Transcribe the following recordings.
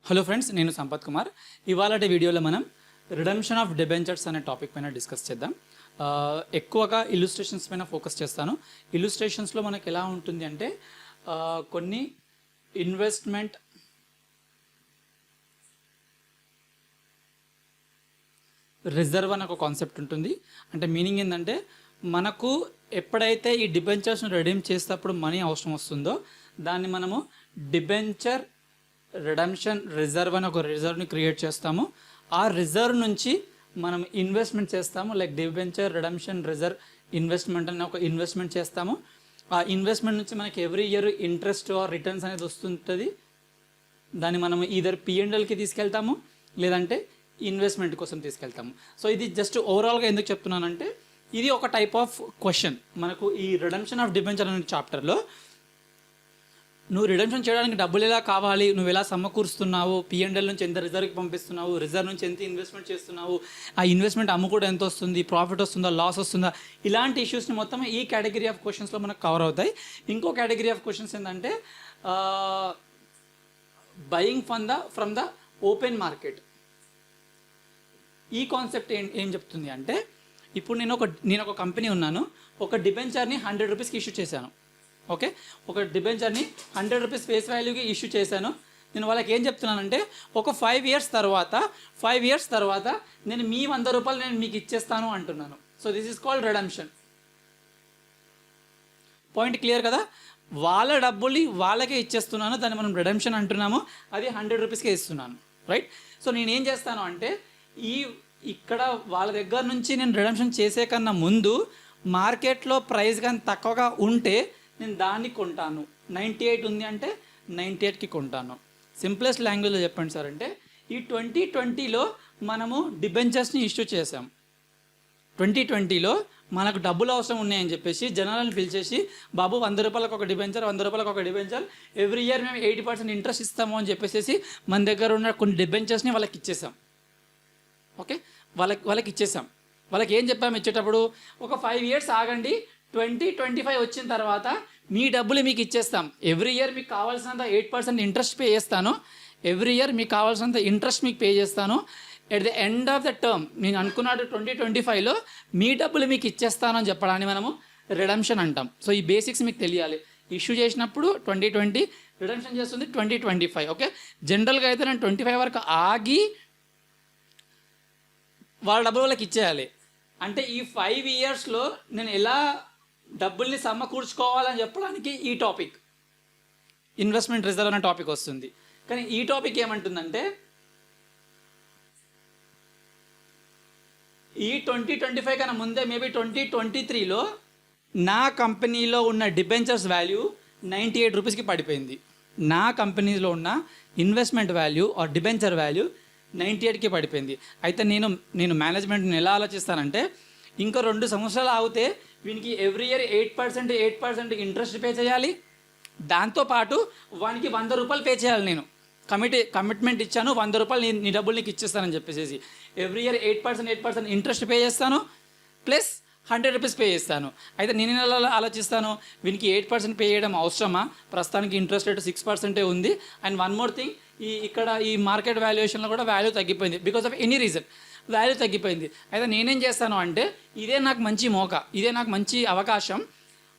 Hello friends, నేను సంపత్ కుమార్. ఇవాళటి వీడియోలో మనం రిడెంప్షన్ ఆఫ్ డిబెంచర్స్ అనే టాపిక్ పైన డిస్కస్ చేద్దాం. ఎక్కువగా ఇల్లుస్ట్రేషన్స్ పైన ఫోకస్ చేస్తాను. ఇల్లుస్ట్రేషన్స్లో మనకు ఎలా ఉంటుంది అంటే కొన్ని ఇన్వెస్ట్మెంట్ రిజర్వ్ అని ఒక కాన్సెప్ట్ ఉంటుంది. అంటే మీనింగ్ ఏంటంటే మనకు ఎప్పుడైతే ఈ డిబెంచర్స్ను రెడీమ్ చేసేటప్పుడు మనీ అవసరం వస్తుందో దాన్ని మనము డిబెంచర్ రిడెంప్షన్ రిజర్వ్ అని ఒక రిజర్వ్ని క్రియేట్ చేస్తాము. ఆ రిజర్వ్ నుంచి మనం ఇన్వెస్ట్మెంట్ చేస్తాము. Like debenture redemption reserve investment అని ఒక ఇన్వెస్ట్మెంట్ చేస్తాము. ఆ ఇన్వెస్ట్మెంట్ నుంచి మనకి every year interest or returns అనేది వస్తుంటుంది. దాన్ని మనం ఈధర్ P&Lకి తీసుకెళ్తాము లేదంటే ఇన్వెస్ట్మెంట్ కోసం తీసుకెళ్తాము. సో ఇది జస్ట్ ఓవరాల్గా ఎందుకు చెప్తున్నానంటే ఇది ఒక టైప్ ఆఫ్ క్వశ్చన్ మనకు ఈ రిడెంప్షన్ ఆఫ్ డిబెంచర్ అనే చాప్టర్లో. నువ్వు రిడెంప్షన్ చేయడానికి డబ్బులు ఎలా కావాలి, నువ్వు ఎలా సమకూరుస్తున్నావు, P&L నుంచి ఎంత రిజర్వ్కి పంపిస్తున్నావు, రిజర్వ్ నుంచి ఎంత ఇన్వెస్ట్మెంట్ చేస్తున్నావు, ఆ ఇన్వెస్ట్మెంట్ అమ్ముకోవడం ఎంత వస్తుంది, ప్రాఫిట్ వస్తుందా, లాస్ వస్తుందా, ఇలాంటి ఇష్యూస్ని మొత్తం ఈ కేటగిరీ ఆఫ్ క్వశ్చన్స్లో మనకు కవర్ అవుతాయి. ఇంకో కేటగిరీ ఆఫ్ క్వశ్చన్స్ ఏంటంటే buying from the open market. ఈ కాన్సెప్ట్ ఏం చెప్తుంది అంటే ఇప్పుడు నేను ఒక కంపెనీ ఉన్నాను, ఒక డిబెంచర్ని 100 రూపీస్కి ఇష్యూ చేశాను. ఓకే, ఒక డిబెంచర్ని 100 రూపీస్ ఫేస్ వాల్యూకి ఇష్యూ చేశాను. నేను వాళ్ళకి ఏం చెప్తున్నానంటే ఒక 5 ఇయర్స్ తర్వాత నేను మీ 100 రూపాయలు నేను మీకు ఇచ్చేస్తాను అంటున్నాను. So this is called redemption. Point clear కదా? వాళ్ళ డబ్బుల్ని వాళ్ళకే ఇచ్చేస్తున్నాను, దాన్ని మనం రిడెంప్షన్ అంటున్నాము. అది 100 రూపీస్కే ఇస్తున్నాను, రైట్? సో నేనేం చేస్తాను అంటే ఇక్కడ వాళ్ళ దగ్గర నుంచి నేను రిడెంప్షన్ చేసే కన్నా ముందు మార్కెట్లో ప్రైస్ కానీ తక్కువగా ఉంటే నేను దాన్ని కొంటాను. 98 ఉంది అంటే 98కి కొంటాను. సింప్లెస్ట్ లాంగ్వేజ్లో చెప్పండి సార్ అంటే ఈ 2020లో మనము డిబెంచర్స్ని ఇష్యూ చేసాం. 2020లో మనకు డబ్బులు అవసరం ఉన్నాయని చెప్పేసి జనాలను పిలిచేసి, బాబు 100 రూపాయలకు ఒక డిబెంచర్, 100 రూపాయలకు ఒక డిబెంచర్, ఎవ్రీ ఇయర్ మేము 80% ఇంట్రెస్ట్ ఇస్తాము అని చెప్పేసి మన దగ్గర ఉన్న కొన్ని డిబెంచర్స్ని వాళ్ళకి ఇచ్చేసాం. ఓకే, వాళ్ళకి ఇచ్చేసాం. వాళ్ళకి ఏం చెప్పాము ఇచ్చేటప్పుడు, ఒక 5 ఇయర్స్ ఆగండి, 2025 వచ్చిన తర్వాత మీ డబ్బులు మీకు ఇచ్చేస్తాం. ఎవ్రీ ఇయర్ మీకు కావాల్సినంత 8% ఇంట్రెస్ట్ పే చేస్తాను. ఎవ్రీ ఇయర్ మీకు కావాల్సినంత ఇంట్రెస్ట్ మీకు పే చేస్తాను. At the end of the term నేను అనుకున్నాడు 2025లో మీ డబ్బులు మీకు ఇచ్చేస్తాను అని చెప్పడాన్ని మనము రిడెంప్షన్ అంటాం. సో ఈ బేసిక్స్ మీకు తెలియాలి. ఇష్యూ చేసినప్పుడు 2020, రిడెంప్షన్ చేస్తుంది 2025. ఓకే, జనరల్గా అయితే నేను 25 వరకు ఆగి వాళ్ళ డబ్బులు వాళ్ళకి ఇచ్చేయాలి. అంటే ఈ 5 ఇయర్స్లో నేను ఎలా డబ్బుల్ని సమకూర్చుకోవాలని చెప్పడానికి ఈ టాపిక్ ఇన్వెస్ట్మెంట్ రిజర్వ్ అనే టాపిక్ వస్తుంది. కానీ ఈ టాపిక్ ఏమంటుందంటే ఈ 2025 కన్నా ముందే మేబీ 2023లో నా కంపెనీలో ఉన్న డిబెంచర్స్ వాల్యూ 98 రూపీస్కి పడిపోయింది. నా కంపెనీలో ఉన్న investment value or debenture value 98కి పడిపోయింది. అయితే నేను మేనేజ్మెంట్ని ఎలా ఆలోచిస్తానంటే ఇంకా 2 సంవత్సరాలు ఆగితే వీనికి ఎవ్రీ ఇయర్ 8% ఇంట్రెస్ట్ పే చేయాలి. దాంతోపాటు వానికి 100 రూపాయలు పే చేయాలి. నేను కమిట్మెంట్ ఇచ్చాను, 100 రూపాయలు నీ డబ్బులు నీకు ఇచ్చేస్తానని చెప్పేసి ఎవ్రీ ఇయర్ 8% ఇంట్రెస్ట్ పే చేస్తాను, ప్లస్ 100 రూపీస్ పే చేస్తాను. అయితే నేను ఎలా ఆలోచిస్తాను, వీనికి 8% పే చేయడం అవసరమా? ప్రస్తుతానికి ఇంట్రెస్ట్ రేట్ 6% ఉంది. అండ్ వన్ మోర్ థింగ్, ఇక్కడ ఈ మార్కెట్ వాల్యుయేషన్లో కూడా వాల్యూ తగ్గిపోయింది. Because of any reason value తగ్గిపోయింది. అయితే నేనేం చేస్తాను అంటే ఇదే నాకు మంచి మోకా, ఇదే నాకు మంచి అవకాశం.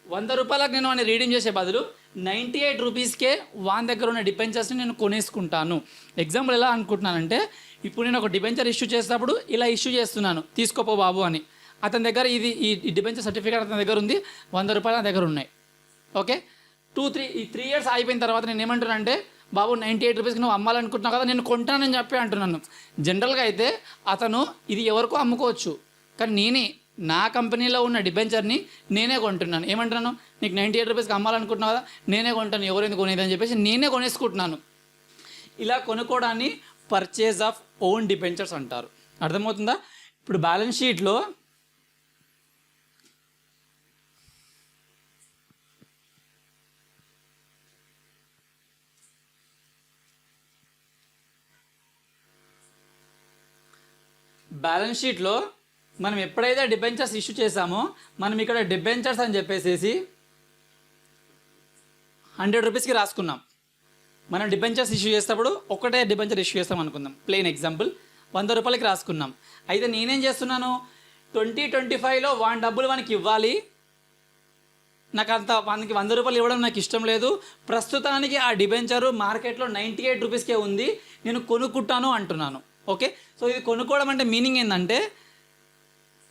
100 రూపాయలకు నేను వాడిని రీడీమ్ చేసే బదులు 98 రూపీస్కే వాని దగ్గర ఉన్న డిబెంచర్స్ని నేను కొనేసుకుంటాను. ఎగ్జాంపుల్ ఎలా అనుకుంటున్నానంటే ఇప్పుడు నేను ఒక డిబెంచర్ ఇష్యూ చేసేటప్పుడు ఇలా ఇష్యూ చేస్తున్నాను, తీసుకోపో బాబు అని. అతని దగ్గర ఈ డిబెంచర్ సర్టిఫికేట్ అతని దగ్గర ఉంది, 100 రూపాయలు నా దగ్గర ఉన్నాయి. ఓకే, 3 ఇయర్స్ అయిపోయిన తర్వాత నేను ఏమంటున్నానంటే, బాబు 98 రూపీస్కి నువ్వు అమ్మాలనుకుంటున్నావు కదా, నేను కొంటానని చెప్పి అంటున్నాను. జనరల్గా అయితే అతను ఇది ఎవరికో అమ్ముకోవచ్చు, కానీ నా కంపెనీలో ఉన్న డిబెంచర్ని నేనే కొంటున్నాను. ఏమంటున్నాను, నీకు 98 రూపీస్కి అమ్మాలనుకుంటున్నావు కదా, నేనే కొంటాను, ఎవరెందుకు కొనేది అని చెప్పేసి నేనే కొనేసుకుంటున్నాను. ఇలా కొనుక్కోవడాన్ని పర్చేజ్ ఆఫ్ ఓన్ డిబెంచర్స్ అంటారు. అర్థమవుతుందా? ఇప్పుడు బ్యాలెన్స్ షీట్లో మనం ఎప్పుడైతే డిబెంచర్స్ ఇష్యూ చేసామో మనం ఇక్కడ డిబెంచర్స్ అని చెప్పేసి 100 రూపీస్కి రాసుకున్నాం. మనం డిబెంచర్స్ ఇష్యూ చేసేటప్పుడు ఒకటే డిబెంచర్ ఇష్యూ చేస్తాం అనుకుందాం, ప్లెయిన్ ఎగ్జాంపుల్, 100 రూపాయలకి రాసుకున్నాం. అయితే నేనేం చేస్తున్నాను, 2025లో వాని డబ్బులు వానికి ఇవ్వాలి, నాకు అంత వానికి 100 రూపాయలు ఇవ్వడం నాకు ఇష్టం లేదు, ప్రస్తుతానికి ఆ డిబెంచరు మార్కెట్లో 98 రూపీస్కే ఉంది, నేను కొనుక్కుంటాను అంటున్నాను. ఓకే, సో ఇది కొనుక్కోవడం అంటే మీనింగ్ ఏంటంటే,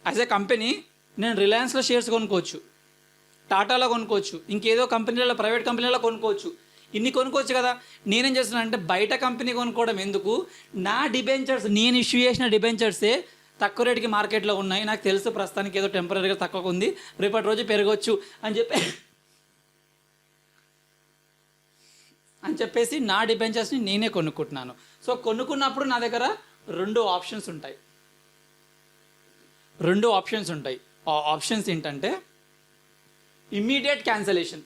యాజ్ ఏ కంపెనీ నేను రిలయన్స్లో షేర్స్ కొనుక్కోవచ్చు, టాటాలో కొనుక్కోవచ్చు, ఇంకేదో కంపెనీలలో ప్రైవేట్ కంపెనీలో కొనుక్కోవచ్చు, ఇన్ని కొనుక్కోవచ్చు కదా. నేనేం చేస్తున్నాను అంటే బయట కంపెనీ కొనుక్కోవడం ఎందుకు, నా డిబెంచర్స్, నేను ఇష్యూ చేసిన డిబెంచర్సే తక్కువ రేటుకి మార్కెట్లో ఉన్నాయి, నాకు తెలుసు ప్రస్తుతానికి ఏదో టెంపరీగా తక్కువ ఉంది, రేపటి రోజు పెరగవచ్చు అని చెప్పేసి నా డిబెంచర్స్ని నేనే కొనుక్కుంటున్నాను. సో కొనుక్కున్నప్పుడు నా దగ్గర రెండు ఆప్షన్స్ ఉంటాయి. ఆ ఆప్షన్స్ ఏంటంటే ఇమ్మీడియట్ క్యాన్సలేషన్.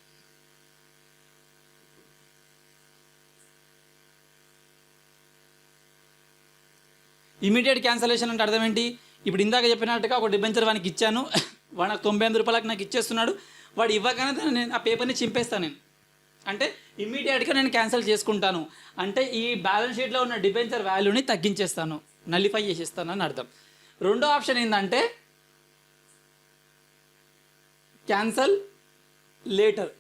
ఇమీడియట్ క్యాన్సలేషన్ అంటే అర్థం ఏంటి, ఇప్పుడు ఇందాక చెప్పినట్టుగా ఒక డిబెంచర్ వానికి ఇచ్చాను, వాడు నాకు 98 రూపాయలకు నాకు ఇచ్చేస్తున్నాడు, వాడు ఇవ్వగానే నేను ఆ పేపర్ని చింపేస్తాను. నేను అంటే ఇమ్మీడియట్గా నేను క్యాన్సిల్ చేసుకుంటాను, అంటే ఈ బ్యాలెన్స్ షీట్లో ఉన్న డిబెంచర్ వాల్యూని తగ్గించేస్తాను, నలిఫై చేసేస్తాను అని అర్థం. రెండో ఆప్షన్ ఏంటంటే క్యాన్సల్ లేటర్.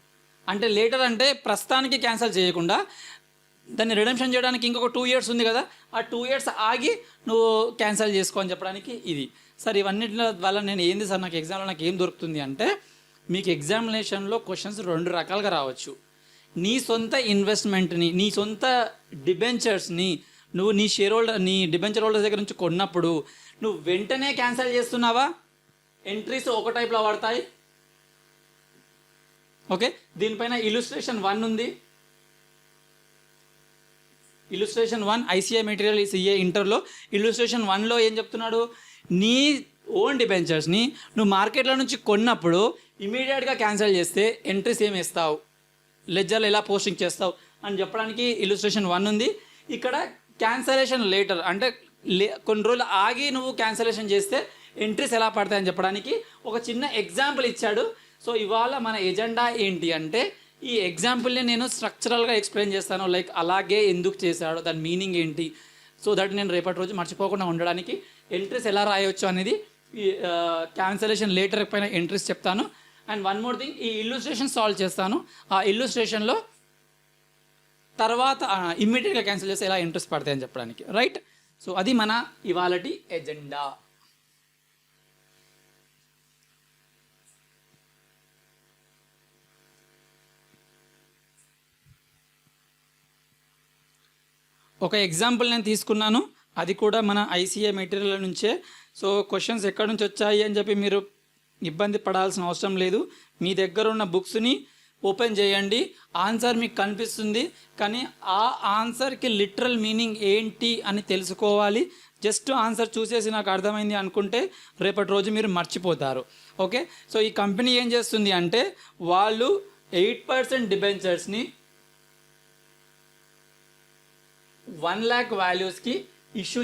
అంటే లేటర్ అంటే ప్రస్తుతానికి క్యాన్సిల్ చేయకుండా దాన్ని రిడెంప్షన్ చేయడానికి ఇంకొక 2 years ఉంది కదా, ఆ 2 years ఆగి నువ్వు క్యాన్సిల్ చేసుకో అని చెప్పడానికి ఇది. సార్ ఇవన్నిటి వల్ల నేను ఏంది సార్ నాకు ఎగ్జామ్లో నాకు ఏం దొరుకుతుంది అంటే, మీకు ఎగ్జామినేషన్లో క్వశ్చన్స్ 2 రకాలుగా రావచ్చు. నీ సొంత ఇన్వెస్ట్మెంట్ని, నీ సొంత డిబెంచర్స్ని నువ్వు నీ డిబెంచర్ హోల్డర్స్ దగ్గర నుంచి కొన్నప్పుడు నువ్వు వెంటనే క్యాన్సిల్ చేస్తున్నావా, ఎంట్రీస్ ఒక టైప్లో పడతాయి. ఓకే, దీనిపైన ఇల్లుస్ట్రేషన్ 1 ఉంది. ఇల్లుస్ట్రేషన్ 1 ఐసీఐ మెటీరియల్ సిఏ ఇంటర్లో ఇల్లుస్ట్రేషన్ 1లో ఏం చెప్తున్నాడు, నీ ఓన్ డిబెంచర్స్ని నువ్వు మార్కెట్లో నుంచి కొన్నప్పుడు ఇమీడియట్గా క్యాన్సిల్ చేస్తే ఎంట్రీస్ ఏమి వేస్తావు, లెడ్జర్లో ఎలా పోస్టింగ్ చేస్తావు అని చెప్పడానికి ఇల్లుస్ట్రేషన్ 1 ఉంది. ఇక్కడ క్యాన్సలేషన్ లేటర్ అంటే కొన్ని రోజులు ఆగి నువ్వు క్యాన్సలేషన్ చేస్తే ఎంట్రీస్ ఎలా పడతాయని చెప్పడానికి ఒక చిన్న ఎగ్జాంపుల్ ఇచ్చాడు. సో ఇవాళ మన ఎజెండా ఏంటి అంటే, ఈ ఎగ్జాంపుల్ని నేను స్ట్రక్చరల్గా ఎక్స్ప్లెయిన్ చేస్తాను, లైక్ అలాగే ఎందుకు చేశాడో దాని మీనింగ్ ఏంటి, సో దట్ నేను రేపటి రోజు మర్చిపోకుండా ఉండడానికి ఎంట్రీస్ ఎలా రాయవచ్చు అనేది ఈ క్యాన్సలేషన్ లేటర్ పైన ఎంట్రీస్ చెప్తాను. అండ్ వన్ మోర్ థింగ్, ఈ ఇల్లుస్ట్రేషన్ సాల్వ్ చేస్తాను, ఆ ఇల్లుస్ట్రేషన్లో తర్వాత ఇమ్మీడియట్గా క్యాన్సిల్ చేస్తే ఎలా ఎంట్రీస్ పడతాయని చెప్పడానికి. రైట్, సో అది మన ఇవాళటి ఎజెండా. ఒక ఎగ్జాంపుల్ నేను తీసుకున్నాను, అది కూడా మన ఐసీఐ మెటీరియల్ నుంచే. సో క్వశ్చన్స్ ఎక్కడి నుంచి వచ్చాయి అని చెప్పి మీరు ఇబ్బంది పడాల్సిన అవసరం లేదు. మీ దగ్గర ఉన్న బుక్స్ని ఓపెన్ చేయండి, ఆన్సర్ మీకు కనిపిస్తుంది, కానీ ఆ ఆన్సర్కి లిటరల్ మీనింగ్ ఏంటి అని తెలుసుకోవాలి. జస్ట్ ఆన్సర్ చూసేసి నాకు అర్థమైంది అనుకుంటే రేపటి రోజు మీరు మర్చిపోతారు. ఓకే, సో ఈ కంపెనీ ఏం చేస్తుంది అంటే, వాళ్ళు 8% డిబెంచర్స్ని 1 lakh వాల్యూస్కి ఇష్యూ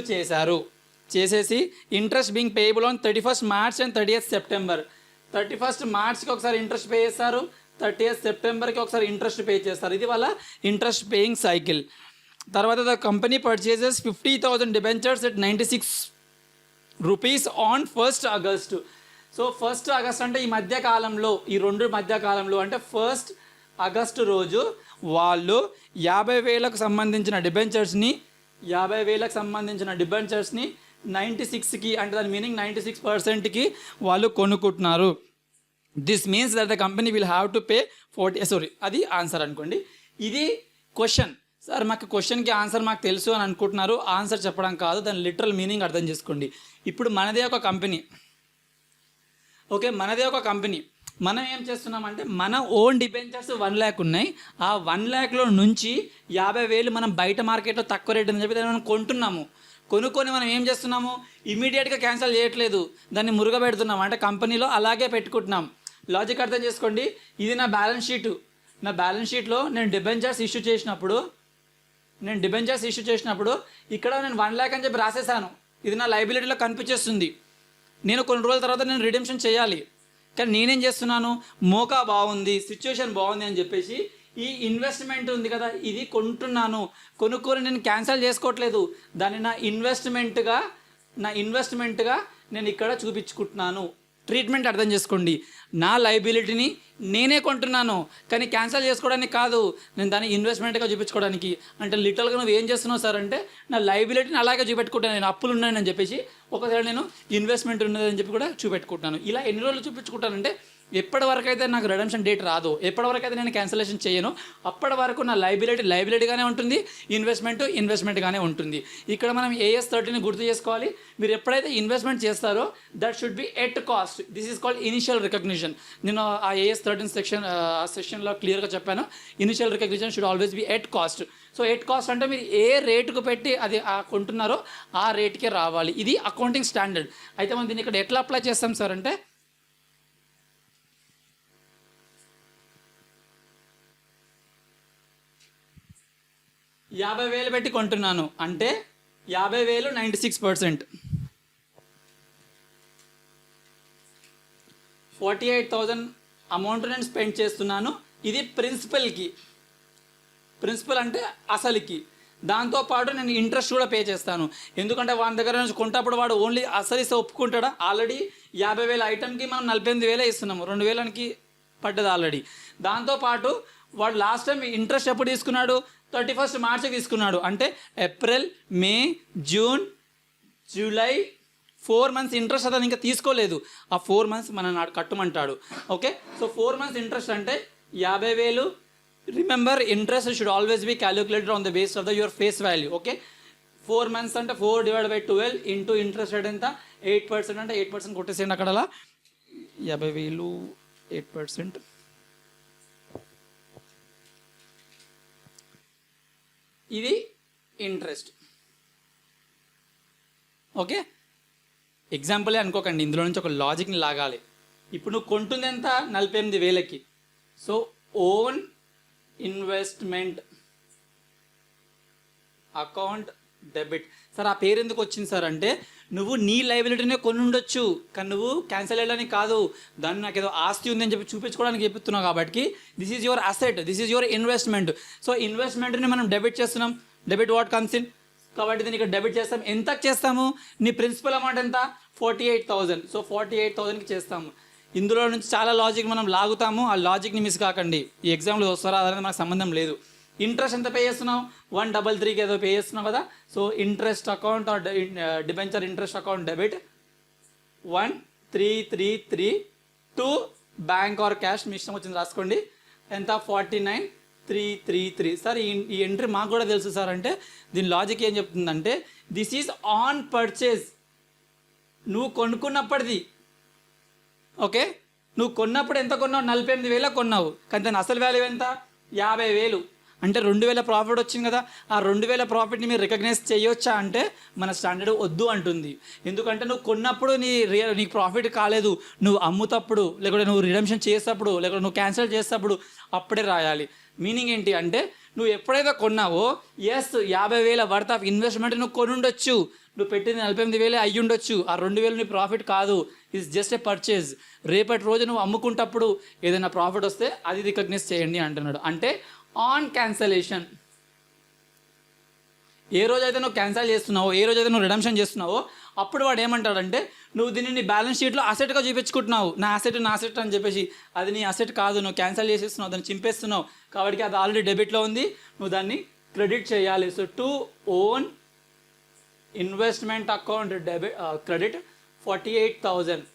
చేసేసి interest being payable on 31st March and 30th September. 31st Marchకి ఒకసారి ఇంట్రెస్ట్ పే చేస్తారు, 30th Septemberకి ఒకసారి ఇంట్రెస్ట్ పే చేస్తారు. ఇది వాళ్ళ ఇంట్రెస్ట్ పేయింగ్ సైకిల్. తర్వాత the company purchases 50,000 debentures at 96 rupees on 1st August. So 1st August అంటే ఈ మధ్యకాలంలో, ఈ 2 మధ్యకాలంలో అంటే 1st August రోజు వాళ్ళు 50,000కు సంబంధించిన డిబెంచర్స్ని 96కి అంటే దాని మీనింగ్ 96%కి వాళ్ళు కొనుక్కుంటున్నారు. This means that the company will have to pay 40. అది ఆన్సర్ అనుకోండి. ఇది క్వశ్చన్. సార్ మాకు క్వశ్చన్కి ఆన్సర్ మాకు తెలుసు అని అనుకుంటున్నారు, ఆన్సర్ చెప్పడం కాదు, దాని లిటరల్ మీనింగ్ అర్థం చేసుకోండి. ఇప్పుడు మనదే ఒక కంపెనీ, ఓకే, మనదే ఒక కంపెనీ. మనం ఏం చేస్తున్నామంటే, మన ఓన్ డిబెంచర్స్ 1 lakh ఉన్నాయి, ఆ 1 lakhలో నుంచి 50,000 మనం బయట మార్కెట్లో తక్కువ రేట్ అని చెప్పి దాన్ని మనం కొంటున్నాము. కొనుక్కొని మనం ఏం చేస్తున్నాము, ఇమీడియట్గా క్యాన్సిల్ చేయట్లేదు, దాన్ని మురుగబెడుతున్నాం, అంటే కంపెనీలో అలాగే పెట్టుకుంటున్నాం. లాజిక్ అర్థం చేసుకోండి. ఇది నా బ్యాలెన్స్ షీట్లో నేను డిబెంచర్స్ ఇష్యూ చేసినప్పుడు ఇక్కడ నేను 1 lakh అని చెప్పి రాసేసాను, ఇది నా లైబిలిటీలో కనిపించేస్తుంది. నేను కొన్ని రోజుల తర్వాత నేను రిడెంప్షన్ చేయాలి, కానీ నేనేం చేస్తున్నాను, మోకా బాగుంది, సిచ్యువేషన్ బాగుంది అని చెప్పేసి ఈ ఇన్వెస్ట్మెంట్ ఉంది కదా, ఇది కొంటున్నాను, కొనుక్కొని నేను క్యాన్సిల్ చేసుకోవట్లేదు, దాన్ని నా ఇన్వెస్ట్మెంట్గా నేను ఇక్కడ చూపించుకుంటున్నాను. ట్రీట్మెంట్ అర్థం చేసుకోండి. నా లైబిలిటీని నేనే కొంటున్నాను, కానీ క్యాన్సిల్ చేసుకోవడానికి కాదు, నేను దాన్ని ఇన్వెస్ట్మెంట్గా చూపించుకోవడానికి. అంటే లిటరల్గా నువ్వు ఏం చేస్తున్నావు సార్ అంటే, నా లైబిలిటీని అలాగే చూపెట్టుకుంటాను, నేను అప్పులు ఉన్నాయని చెప్పేసి, ఒకసారి నేను ఇన్వెస్ట్మెంట్ ఉన్నదని చెప్పి కూడా చూపెట్టుకుంటాను. ఇలా ఎన్ని రోజులు చూపించుకుంటానంటే, ఎప్పటి వరకు అయితే నాకు రిడమ్షన్ డేట్ రాదో, ఎప్పటి వరకు అయితే నేను క్యాన్సిలేషన్ చేయను, అప్పటి వరకు నా లైబిలిటీగానే ఉంటుంది, ఇన్వెస్ట్మెంట్గానే ఉంటుంది. ఇక్కడ మనం AS13 గుర్తు చేసుకోవాలి. మీరు ఎప్పుడైతే ఇన్వెస్ట్మెంట్ చేస్తారో that should be at cost. This is called initial recognition. నేను ఆ AS13 సెక్షన్లో క్లియర్గా చెప్పాను. Initial recognition should always be at cost. So at cost అంటే మీరు ఏ రేటుకు పెట్టి అది కొంటున్నారో ఆ రేటుకే రావాలి. ఇది అకౌంటింగ్ స్టాండర్డ్. అయితే మనం దీన్ని ఇక్కడ ఎట్లా అప్లై చేస్తాం సార్ అంటే, 50,000 పెట్టి కొంటున్నాను అంటే 50,000 96%, 48,000 అమౌంట్ నేను స్పెండ్ చేస్తున్నాను. ఇది ప్రిన్సిపల్ అంటే అసలుకి. దాంతోపాటు నేను ఇంట్రెస్ట్ కూడా పే చేస్తాను. ఎందుకంటే వాడి దగ్గర నుంచి కొంటప్పుడు వాడు ఓన్లీ అసలు ఇస్తే ఒప్పుకుంటాడా? ఆల్రెడీ 50,000 ఐటమ్కి మనం 48,000 ఇస్తున్నాము, 2,000కి పడ్డది ఆల్రెడీ. దాంతోపాటు వాడు లాస్ట్ టైం ఇంట్రెస్ట్ ఎప్పుడు తీసుకున్నాడు? 31 మార్చికి తీసుకున్నాడు. అంటే April, May, June, July 4 months interest అతను ఇంకా తీసుకోలేదు. ఆ 4 months మన నాడు కట్టమంటాడు. ఓకే, సో 4 months ఇంట్రెస్ట్ అంటే 50,000. Remember, interest should always be calculated on the base of your face value. Okay, 4 months అంటే 4/12 ఇంటూ ఇంట్రెస్ట్ రేట్ ఎంత? 8% అంటే 8% కొట్టేసేయండి అక్కడ. అలా 50,000 8%. ఇది ఇంట్రెస్ట్. ఓకే, ఎగ్జాంపులే అనుకోకండి, ఇందులో నుంచి ఒక లాజిక్ని లాగాలి. ఇప్పుడు నువ్వు కొంటుంది ఎంత? 48,000కి. So own investment account debit. Sir ఆ పేరు ఎందుకు వచ్చింది సార్ అంటే, నువ్వు నీ లైబిలిటీనే కొని ఉండొచ్చు, కానీ నువ్వు క్యాన్సిల్ చేయడానికి కాదు, దాన్ని నాకు ఏదో ఆస్తి ఉందని చెప్పి చూపించుకోవడానికి చెప్తున్నావు. కాబట్టి this is your asset, this is your investment. So ఇన్వెస్ట్మెంట్ని మనం డెబిట్ చేస్తున్నాం. డెబిట్ వాట్ కమ్స్ ఇన్, కాబట్టి దీన్ని ఇక్కడ డెబిట్ చేస్తాం. ఎంతకు చేస్తాము? నీ ప్రిన్సిపల్ అమౌంట్ ఎంత? 48,000. సో 48,000కి చేస్తాము. ఇందులో నుంచి చాలా లాజిక్ మనం లాగుతాము, ఆ లాజిక్ని మిస్ కాకండి. ఈ ఎగ్జామ్లో వస్తారా అదనేది మనకు సంబంధం లేదు. ఇంట్రెస్ట్ ఎంత పే చేస్తున్నావు? 133కి ఏదో పే చేస్తున్నావు కదా. So interest account or debenture interest account debit 1333 to bank or cash, మీ ఇష్టం వచ్చింది రాసుకోండి. ఎంత? 49,333. సార్ ఈ ఎంట్రీ మాకు కూడా తెలుసు సార్ అంటే, దీని లాజిక్ ఏం చెప్తుందంటే, దిస్ ఈజ్ ఆన్ పర్చేజ్. నువ్వు కొనుక్కున్నప్పటిది. ఓకే, నువ్వు కొన్నప్పుడు ఎంత కొన్నావు? 48,000 కొన్నావు, కానీ దాని అసలు వాల్యూ ఎంత? 50,000. అంటే 2,000 ప్రాఫిట్ వచ్చింది కదా. ఆ 2,000 ప్రాఫిట్ని మీరు రికగ్నైజ్ చేయొచ్చా అంటే మన స్టాండర్డ్ వద్దు అంటుంది. ఎందుకంటే నువ్వు కొన్నప్పుడు నీకు ప్రాఫిట్ కాలేదు, నువ్వు అమ్ముతప్పుడు, లేకపోతే నువ్వు రిడమ్షన్ చేసేటప్పుడు, లేకపోతే నువ్వు క్యాన్సిల్ చేసేటప్పుడు అప్పుడే రాయాలి. మీనింగ్ ఏంటి అంటే, నువ్వు ఎప్పుడైతే కొన్నావో, ఎస్ 50,000 వర్త్ ఆఫ్ ఇన్వెస్ట్మెంట్ నువ్వు కొని ఉండొచ్చు, నువ్వు పెట్టింది 48,000 అయ్యి ఉండొచ్చు, ఆ 2,000 నీ ప్రాఫిట్ కాదు, ఇట్స్ జస్ట్ ఏ పర్చేజ్. రేపటి రోజు నువ్వు అమ్ముకుంటప్పుడు ఏదైనా ప్రాఫిట్ వస్తే అది రికగ్నైజ్ చేయండి అంటున్నాడు. అంటే ఆన్ క్యాన్సలేషన్, ఏ రోజైతే నువ్వు క్యాన్సిల్ చేస్తున్నావో, ఏ రోజైతే నువ్వు రిడమ్షన్ చేస్తున్నావో, అప్పుడు వాడు ఏమంటాడంటే, నువ్వు దీన్ని నీ బ్యాలెన్స్ షీట్లో అసెట్గా చూపించుకుంటున్నావు, నా అసెట్ అని చెప్పేసి. అది నీ అసెట్ కాదు, నువ్వు క్యాన్సిల్ చేసేస్తున్నావు, దాన్ని చింపేస్తున్నావు, కాబట్టి అది ఆల్రెడీ డెబిట్లో ఉంది, నువ్వు దాన్ని క్రెడిట్ చేయాలి. So to own investment account debit credit 48,000.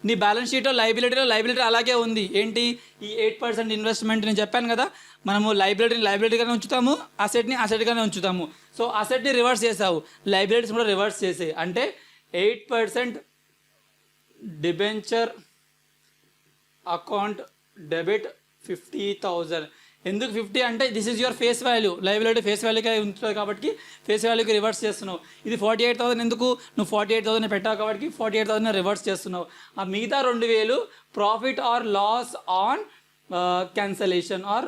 నీ బ్యాలెన్స్ షీట్లో లైబిలిటీ అలాగే ఉంది. ఏంటి? ఈ 8% ఇన్వెస్ట్మెంట్ నేను చెప్పాను కదా, మనము లైబిలిటీగానే ఉంచుతాము, అసెట్గానే ఉంచుతాము. సో అసెట్ని రివర్స్ చేసావు, లైబిలిటీస్ కూడా రివర్స్ చేసాయి. అంటే 8% డిబెంచర్ అకౌంట్ డెబిట్ 50,000. ఎందుకు 50 అంటే, this is your face value, liability face వాల్యూగా ఉంటుంది కాబట్టి ఫేస్ వాల్యూకి రివర్స్ చేస్తున్నావు. ఇది 48,000 ఎందుకు? నువ్వు 48,000 పెట్టావు కాబట్టి 48,000 రివర్స్ చేస్తున్నావు. ఆ మిగతా 2,000 profit or loss on cancellation or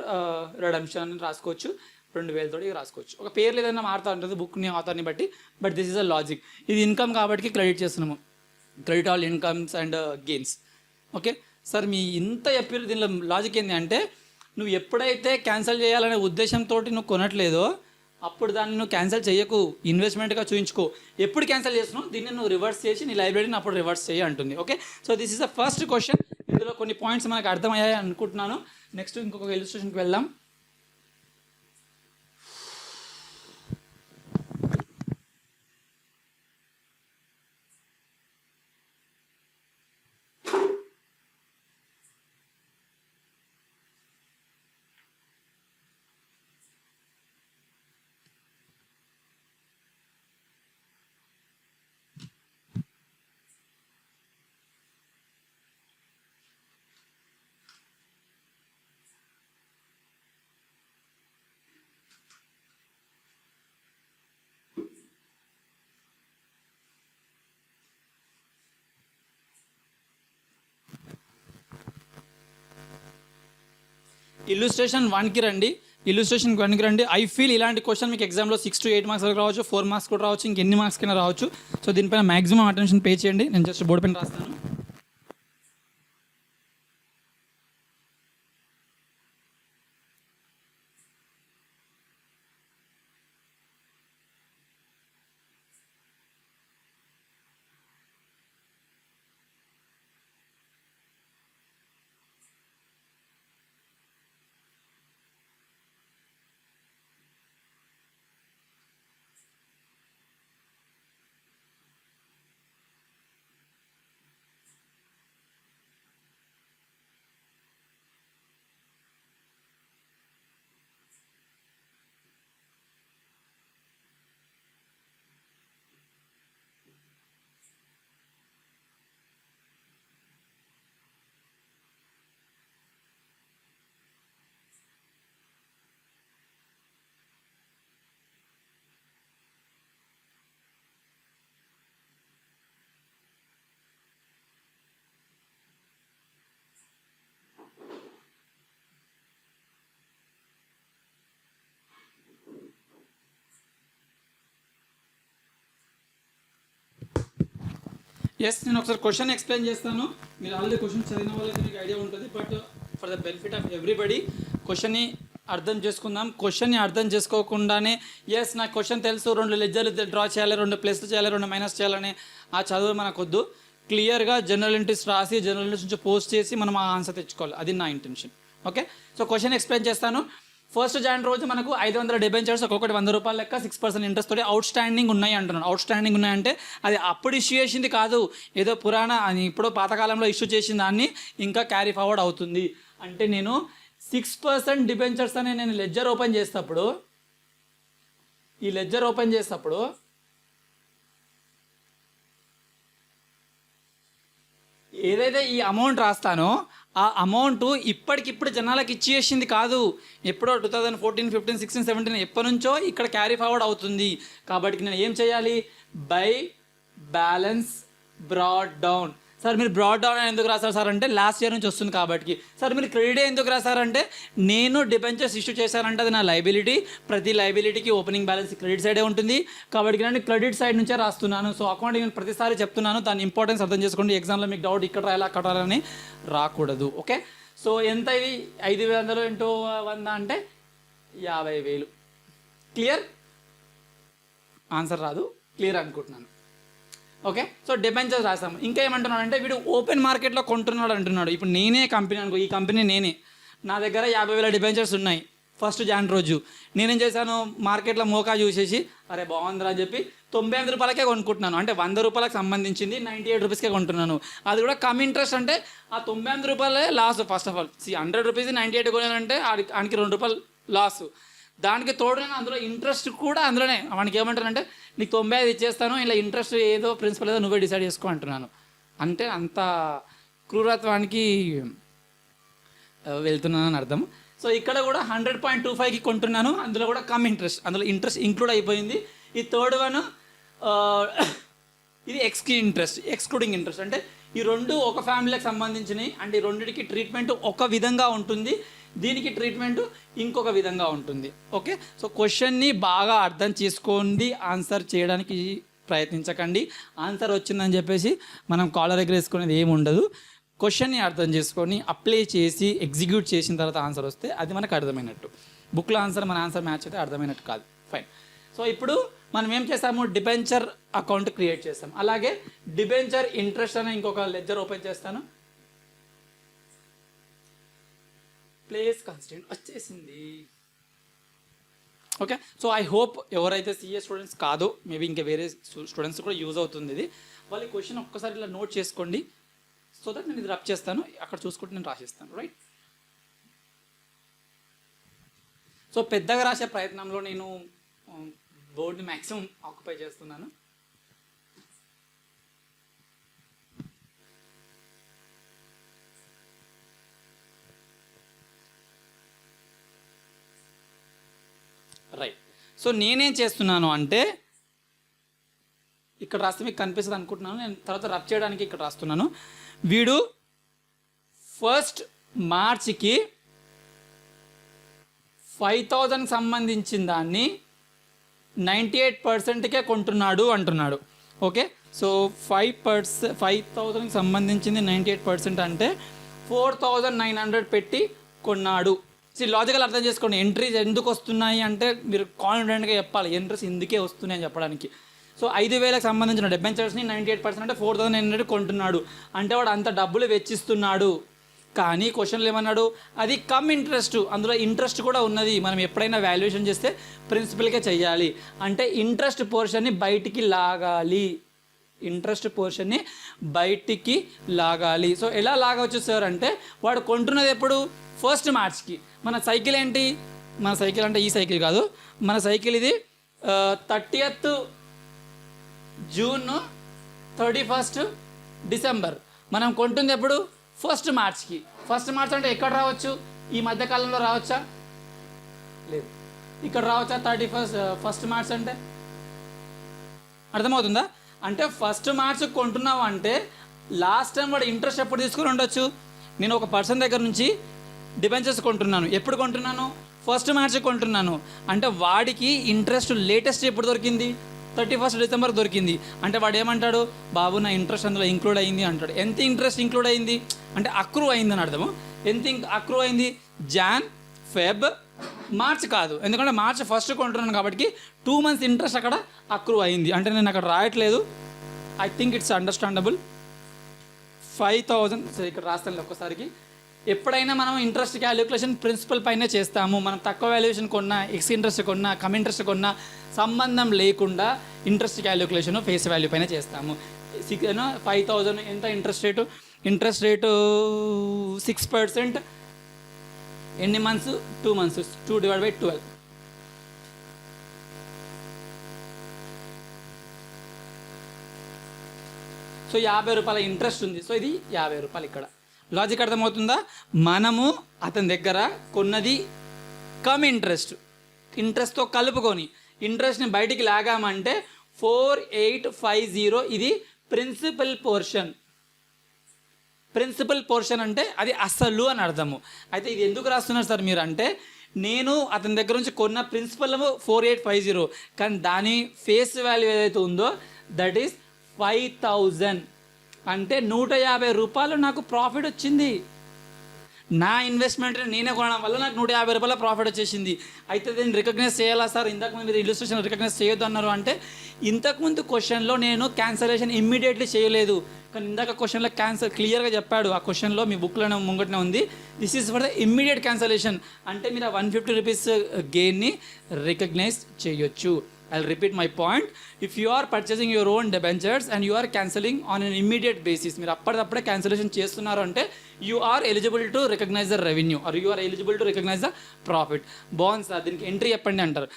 redemption అని రాసుకోవచ్చు. 2,000 తోటి రాసుకోవచ్చు. ఒక పేర్లు ఏదైనా మారుతూ ఉంటుంది బుక్ని, ఆథర్ని బట్టి, but this is a logic. ఇది ఇన్కమ్ కాబట్టి క్రెడిట్ చేస్తున్నాము, credit all incomes and gains. Okay sir, మీ ఇంత చెప్పారు, దీనిలో లాజిక్ ఏంటి అంటే, నువ్వు ఎప్పుడైతే క్యాన్సిల్ చేయాలనే ఉద్దేశంతో నువ్వు కొనట్లేదో అప్పుడు దాన్ని నువ్వు క్యాన్సిల్ చేయకు, ఇన్వెస్ట్మెంట్గా చూయించుకో. ఎప్పుడు క్యాన్సిల్ చేస్తున్నావు దీన్ని నువ్వు రివర్స్ చేసి నీ లైబ్రరీని అప్పుడు రివర్స్ చేయి అంటుంది. Okay, so this is the first question. ఇందులో కొన్ని పాయింట్స్ మనకు అర్థమయ్యాయి అనుకుంటున్నాను. నెక్స్ట్ ఇంకొక ఇలిస్ట్రేషన్కి వెళ్దాం. ఇల్లుస్ట్రేషన్ 1కి రండి. ఇల్లుస్ట్రేషన్ 1కి రండి. ఐ ఫీల్ ఇలాంటి క్వశ్చన్ మీకు ఎగ్జామ్లో 6 to 8 మార్క్స్ వరకు రావచ్చు, 4 మార్క్స్ కూడా రావచ్చు, ఇంకెన్ని మార్క్స్ కైనా రావచ్చు. సో దీనిపైన మ్యాక్సిమం అటెన్షన్ పే చేయండి. నేను జస్ట్ బోర్డు పైన రాస్తాను. ఎస్, నేను ఒకసారి క్వశ్చన్ ఎక్స్ప్లెయిన్ చేస్తాను. మీరు ఆల్రెడీ క్వశ్చన్ చదివిన వాళ్ళకి మీకు ఐడియా ఉంటుంది, but for the benefit of everybody క్వశ్చన్ని అర్థం చేసుకుందాం. క్వశ్చన్ని అర్థం చేసుకోకుండానే ఎస్ నాకు క్వశ్చన్ తెలుసు, 2 లెడ్జర్లు డ్రా చేయాలి, 2 ప్లస్లు చేయాలి, 2 మైనస్ చేయాలని ఆ చదువు మనకొద్దు. క్లియర్గా జనరల్ ఎంట్రీస్ రాసి జనరల్ ఎంట్రీస్ నుంచి పోస్ట్ చేసి మనం ఆ ఆన్సర్ తెచ్చుకోవాలి. అది నా intention. Okay, so question explain చేస్తాను. 1st Jan రోజు మనకు 500 డిబెంచర్స్ ఒక్కొక్కటి 100 రూపాయల లెక్క 6% ఇంట్రెస్ట్ తోటి అవుట్ స్టాండింగ్ ఉన్నాయి అంటున్నాను. అవుట్ స్టాండింగ్ ఉన్నాయంటే అది అప్పుడు ఇష్యూ చేసింది కాదు, ఏదో పురాణ ఇప్పుడు పాతకాలంలో ఇష్యూ చేసిన దాన్ని ఇంకా క్యారీ ఫార్వర్డ్ అవుతుంది. అంటే నేను 6% డిబెంచర్స్ అని నేను లెడ్జర్ ఓపెన్ చేసేటప్పుడు, ఈ లెడ్జర్ ఓపెన్ చేసేటప్పుడు ఏదైతే ఈ అమౌంట్ రాస్తానో ఆ అమౌంట్ ఇప్పటికిప్పుడు జనాలకు ఇచ్చేసింది కాదు, ఎప్పుడో 2014, 15, 16, 17 ఎప్పటి నుంచో ఇక్కడ క్యారీ ఫార్వర్డ్ అవుతుంది. కాబట్టి నేను ఏం చేయాలి? By balance broad down. Sir మీరు బ్రాడ్ డౌన్ ఎందుకు రాశారు సార్ అంటే లాస్ట్ ఇయర్ నుంచి వస్తుంది కాబట్టి. సార్ మీరు క్రెడిట్ ఎందుకు రాశారంటే నేను డిబెంచర్స్ ఇష్యూ చేశానంటే అది నా లైబిలిటీ, ప్రతి లైబిలిటీకి ఓపెనింగ్ బ్యాలెన్స్ క్రెడిట్ సైడే ఉంటుంది కాబట్టి నేను క్రెడిట్ సైడ్ నుంచే రాస్తున్నాను. సో అకౌంటింగ్ నేను ప్రతిసారి చెప్తున్నాను, దాని ఇంపార్టెన్స్ అర్థం చేసుకోండి. ఎగ్జామ్లో మీకు డౌట్ ఇక్కడ రాయాలి అక్కడ రాయాలని రాకూడదు. ఓకే, సో ఎంత ఇది 500 × 100 అంటే 50,000. క్లియర్? ఆన్సర్ రాదు, క్లియర్ అనుకుంటున్నాను. ఓకే, సో డిబెంచర్స్ రాసాము. ఇంకా ఏమంటున్నాడు అంటే వీడు ఓపెన్ మార్కెట్లో కొంటున్నాడు అంటున్నాడు. ఇప్పుడు నేనే కంపెనీ అనుకో, ఈ కంపెనీ నేనే, నా దగ్గర 50,000 డిబెంచర్స్ ఉన్నాయి 1st Jan రోజు. నేనేం చేశాను? మార్కెట్లో మోకా చూసేసి అరే బాగుందిరా అని చెప్పి 98 రూపాయలకే కొనుక్కుంటున్నాను. అంటే 100 రూపాయలకు సంబంధించింది 98 రూపీస్కే కొంటున్నాను. అది కూడా కమ్ ఇంట్రెస్ట్. అంటే ఆ 98 రూపాయలే loss. First of all 100 rupees 98 కొనాలంటే ఆడికి 2 రూపాయలు లాస్. దానికి తోడు అందులో ఇంట్రెస్ట్ కూడా అందులోనే. మనకి ఏమంటారంటే నీకు 95 ఇచ్చేస్తాను, ఇలా ఇంట్రెస్ట్ ఏదో ప్రిన్సిపల్ ఏదో నువ్వే డిసైడ్ చేసుకో అంటున్నాను. అంటే అంత క్రూరత్వానికి వెళ్తున్నానని అర్థం. సో ఇక్కడ కూడా 100.25కి కొంటున్నాను, అందులో కూడా కమ్ ఇంట్రెస్ట్, అందులో ఇంట్రెస్ట్ ఇంక్లూడ్ అయిపోయింది. ఈ థర్డ్ వన్ ఇది ఎక్స్క్లూడింగ్ ఇంట్రెస్ట్. అంటే ఈ రెండు ఒక ఫ్యామిలీకి సంబంధించినవి. అంటే ఈ రెండింటికి ట్రీట్మెంట్ ఒక విధంగా ఉంటుంది, దీనికి ట్రీట్మెంట్ ఇంకొక విధంగా ఉంటుంది. ఓకే, సో క్వశ్చన్ని బాగా అర్థం చేసుకోండి, ఆన్సర్ చేయడానికి ప్రయత్నించకండి. ఆన్సర్ వచ్చిందని చెప్పేసి మనం కాలర్ దగ్గర వేసుకునేది ఏమి ఉండదు. క్వశ్చన్ని అర్థం చేసుకొని అప్లై చేసి ఎగ్జిక్యూట్ చేసిన తర్వాత ఆన్సర్ వస్తే అది మనకు అర్థమైనట్టు. బుక్లో ఆన్సర్ మన ఆన్సర్ మ్యాచ్ అయితే అర్థమైనట్టు కాదు. ఫైన్. సో ఇప్పుడు మనం ఏం చేస్తాము, డిబెంచర్ అకౌంట్ క్రియేట్ చేస్తాం. అలాగే డిబెంచర్ ఇంట్రెస్ట్ అనే ఇంకొక లెడ్జర్ ఓపెన్ చేస్తాను. ప్లేస్ కాన్స్టెంట్ వచ్చేసింది. ఓకే. సో ఐ హోప్ ఎవరైతే సిఏ స్టూడెంట్స్ కాదో, మేబీ ఇంకా వేరే స్టూడెంట్స్ కూడా యూజ్ అవుతుంది ఇది, వాళ్ళ క్వశ్చన్ ఒక్కసారి ఇలా నోట్ చేసుకోండి. సో దట్ నేను ఇది రబ్ చేస్తాను, అక్కడ చూసుకుంటే నేను రాసిస్తాను. రైట్. సో పెద్దగా రాసే ప్రయత్నంలో నేను బోర్డ్ని మ్యాక్సిమం ఆక్యుపై చేస్తున్నాను. రైట్. సో నేనేం చేస్తున్నాను అంటే ఇక్కడ రాస్తే మీకు కనిపిస్తుంది అనుకుంటున్నాను, నేను తర్వాత రబ్ చేయడానికి ఇక్కడ రాస్తున్నాను. వీడు 1 మార్చికి 5,000 సంబంధించిన దాన్ని 98%కే కొంటున్నాడు అంటున్నాడు. ఓకే. సో 5,000కి సంబంధించింది 98% అంటే 4,900 పెట్టి కొన్నాడు. లాజికల్ అర్థం చేసుకోండి. ఎంట్రీస్ ఎందుకు వస్తున్నాయి అంటే మీరు కాన్ఫిడెంట్గా చెప్పాలి, ఎంట్రీస్ ఇందుకే వస్తున్నాయి అని చెప్పడానికి. సో 5,000కి సంబంధించిన డెబెంచర్స్ని 98% అంటే 4,900 కొంటున్నాడు అంటే వాడు అంత డబ్బులు వెచ్చిస్తున్నాడు. కానీ క్వశ్చన్లు ఏమన్నాడు, అది కమ్ ఇంట్రెస్ట్, అందులో ఇంట్రెస్ట్ కూడా ఉన్నది. మనం ఎప్పుడైనా వాల్యుయేషన్ చేస్తే ప్రిన్సిపల్కే చెయ్యాలి. అంటే ఇంట్రెస్ట్ పోర్షన్ని బయటికి లాగాలి, ఇంట్రెస్ట్ పోర్షన్ని బయటికి లాగాలి. సో ఎలా లాగవచ్చు సార్ అంటే, వాడు కొంటున్నది ఎప్పుడు, 1 మార్చ్కి. మన సైకిల్ ఏంటి, మన సైకిల్ అంటే ఈ సైకిల్ కాదు, మన సైకిల్ ఇది 30th జూన్ 31st డిసెంబర్. మనం కొంటుంది ఎప్పుడు, 1 మార్చ్కి. 1 మార్చ్ అంటే ఎక్కడ రావచ్చు, ఈ మధ్యకాలంలో రావచ్చా, లేదు. ఇక్కడ రావచ్చా 1 మార్చ్ అంటే, అర్థమవుతుందా? అంటే 1 మార్చ్ కొంటున్నావు అంటే లాస్ట్ టైం వాడు ఇంట్రెస్ట్ ఎప్పుడు తీసుకుని ఉండొచ్చు. నేను ఒక పర్సన్ దగ్గర నుంచి డిబెంచర్స్ కొంటున్నాను, ఎప్పుడు కొంటున్నాను, 1 మార్చ్ కొంటున్నాను. అంటే వాడికి ఇంట్రెస్ట్ లేటెస్ట్ ఎప్పుడు దొరికింది, 31st డిసెంబర్ దొరికింది. అంటే వాడు ఏమంటాడు, బాబు నా ఇంట్రెస్ట్ అందులో ఇంక్లూడ్ అయింది అంటాడు. ఎంత ఇంట్రెస్ట్ ఇంక్లూడ్ అయింది అంటే అక్రూ అయిందని అర్థము. ఎంత అక్రూ అయింది, జాన్, ఫెబ్, మార్చ్ కాదు, ఎందుకంటే మార్చ్ 1 కొంటున్నాను కాబట్టి 2 months ఇంట్రెస్ట్ అక్కడ అక్రూ అయింది. అంటే నేను అక్కడ రాయట్లేదు, ఐ థింక్ ఇట్స్ అండర్స్టాండబుల్. 5,000 సరే ఇక్కడ రాస్తాను ఒక్కసారికి. ఎప్పుడైనా మనం ఇంట్రెస్ట్ క్యాలిక్యులేషన్ ప్రిన్సిపల్ పైన చేస్తాము. మనం తక్కువ వాల్యుయేషన్ కొన్నా, ఎక్స్ ఇంట్రెస్ట్ కొన్నా, కమ్ ఇంట్రెస్ట్ కొన్నా సంబంధం లేకుండా ఇంట్రెస్ట్ క్యాలిక్యులేషన్ ఫేస్ వాల్యూ పైన చేస్తాము. 5,000 ఎంత ఇంట్రెస్ట్ రేటు, ఇంట్రెస్ట్ రేటు 6%. ఎన్ని మంత్స్, 2 months, 2/12. సో 50 రూపాయల ఇంట్రెస్ట్ ఉంది. సో ఇది 50 రూపాయలు. ఇక్కడ లాజిక్ అర్థమవుతుందా? మనము అతని దగ్గర కొన్నది కమ్ ఇంట్రెస్ట్, ఇంట్రెస్ట్తో కలుపుకొని ఇంట్రెస్ట్ని బయటికి లాగామంటే 4,850. ఇది ప్రిన్సిపల్ పోర్షన్. ప్రిన్సిపల్ పోర్షన్ అంటే అది అసలు అని అర్థము. అయితే ఇది ఎందుకు రాస్తున్నారు సార్ మీరు అంటే, నేను అతని దగ్గర నుంచి కొన్న ప్రిన్సిపల్ 4,850, కానీ దాని ఫేస్ వాల్యూ ఏదైతే ఉందో దట్ ఈస్ 5,000. అంటే 150 రూపాయలు నాకు ప్రాఫిట్ వచ్చింది. నా ఇన్వెస్ట్మెంట్ నేనే కొనడం వల్ల నాకు 150 రూపాయల ప్రాఫిట్ వచ్చేసింది. అయితే దీన్ని రికగ్నైజ్ చేయాలా సార్, ఇంతకుముందు మీరు ఇల్లుస్ట్రేషన్ రికగ్నైజ్ చేయొద్దు అన్నారు అంటే, ఇంతకుముందు క్వశ్చన్లో నేను క్యాన్సలేషన్ ఇమ్మీడియట్లీ చేయలేదు, కానీ ఇందాక క్వశ్చన్లో క్లియర్గా చెప్పాడు. ఆ క్వశ్చన్లో మీ బుక్లో ముంగటనే ఉంది, this is for the immediate cancellation. అంటే మీరు ఆ 150 రూపీస్ గెయిన్ని రికగ్నైజ్ చేయొచ్చు. I'll repeat my point. If you are purchasing your own debentures and you are cancelling on an immediate basis, మీరు అప్పటిదప్పుడే క్యాన్సలేషన్ చేస్తున్నారు అంటే you are eligible to recognize the revenue or you are eligible to recognize the profit. బాగుంది sir, దీనికి entry చెప్పండి అంటారు.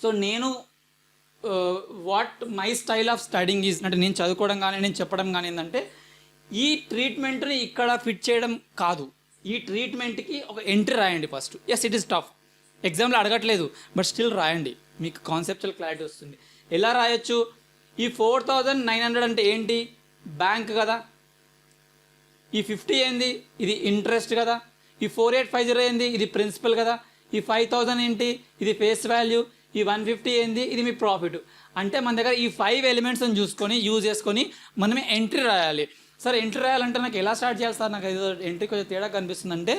So నేను what my style of studying is అంటే, నేను చదువుకోవడం కానీ నేను చెప్పడం కానీ ఏంటంటే, ఈ ట్రీట్మెంట్ని ఇక్కడ ఫిట్ చేయడం కాదు, ఈ ట్రీట్మెంట్కి ఒక ఎంట్రీ రాయండి first. Yes, it is tough, ఎగ్జామ్లో అడగట్లేదు, బట్ స్టిల్ రాయండి, మీకు కాన్సెప్చువల్ క్లారిటీ వస్తుంది. ఎలా రాయొచ్చు, ఈ 4,900 అంటే ఏంటి, బ్యాంక్ కదా, ఈ 50 ఏంది, ఇది ఇంట్రెస్ట్ కదా, ఈ 4,850 ఏంది, ఇది ప్రిన్సిపల్ కదా, ఈ 5,000 ఏంటి, ఇది ఫేస్ వాల్యూ, ఈ 150 ఏంది, ఇది మీ ప్రాఫిట్. అంటే మన దగ్గర ఈ 5 ఎలిమెంట్స్ని చూసుకొని యూజ్ చేసుకొని మనమే ఎంట్రీ రాయాలి. సార్ ఎంట్రీ రాయాలంటే నాకు ఎలా స్టార్ట్ చేయాలి సార్, నాకు ఏదో ఎంట్రీ కొంచెం తేడా కనిపిస్తుంది అంటే,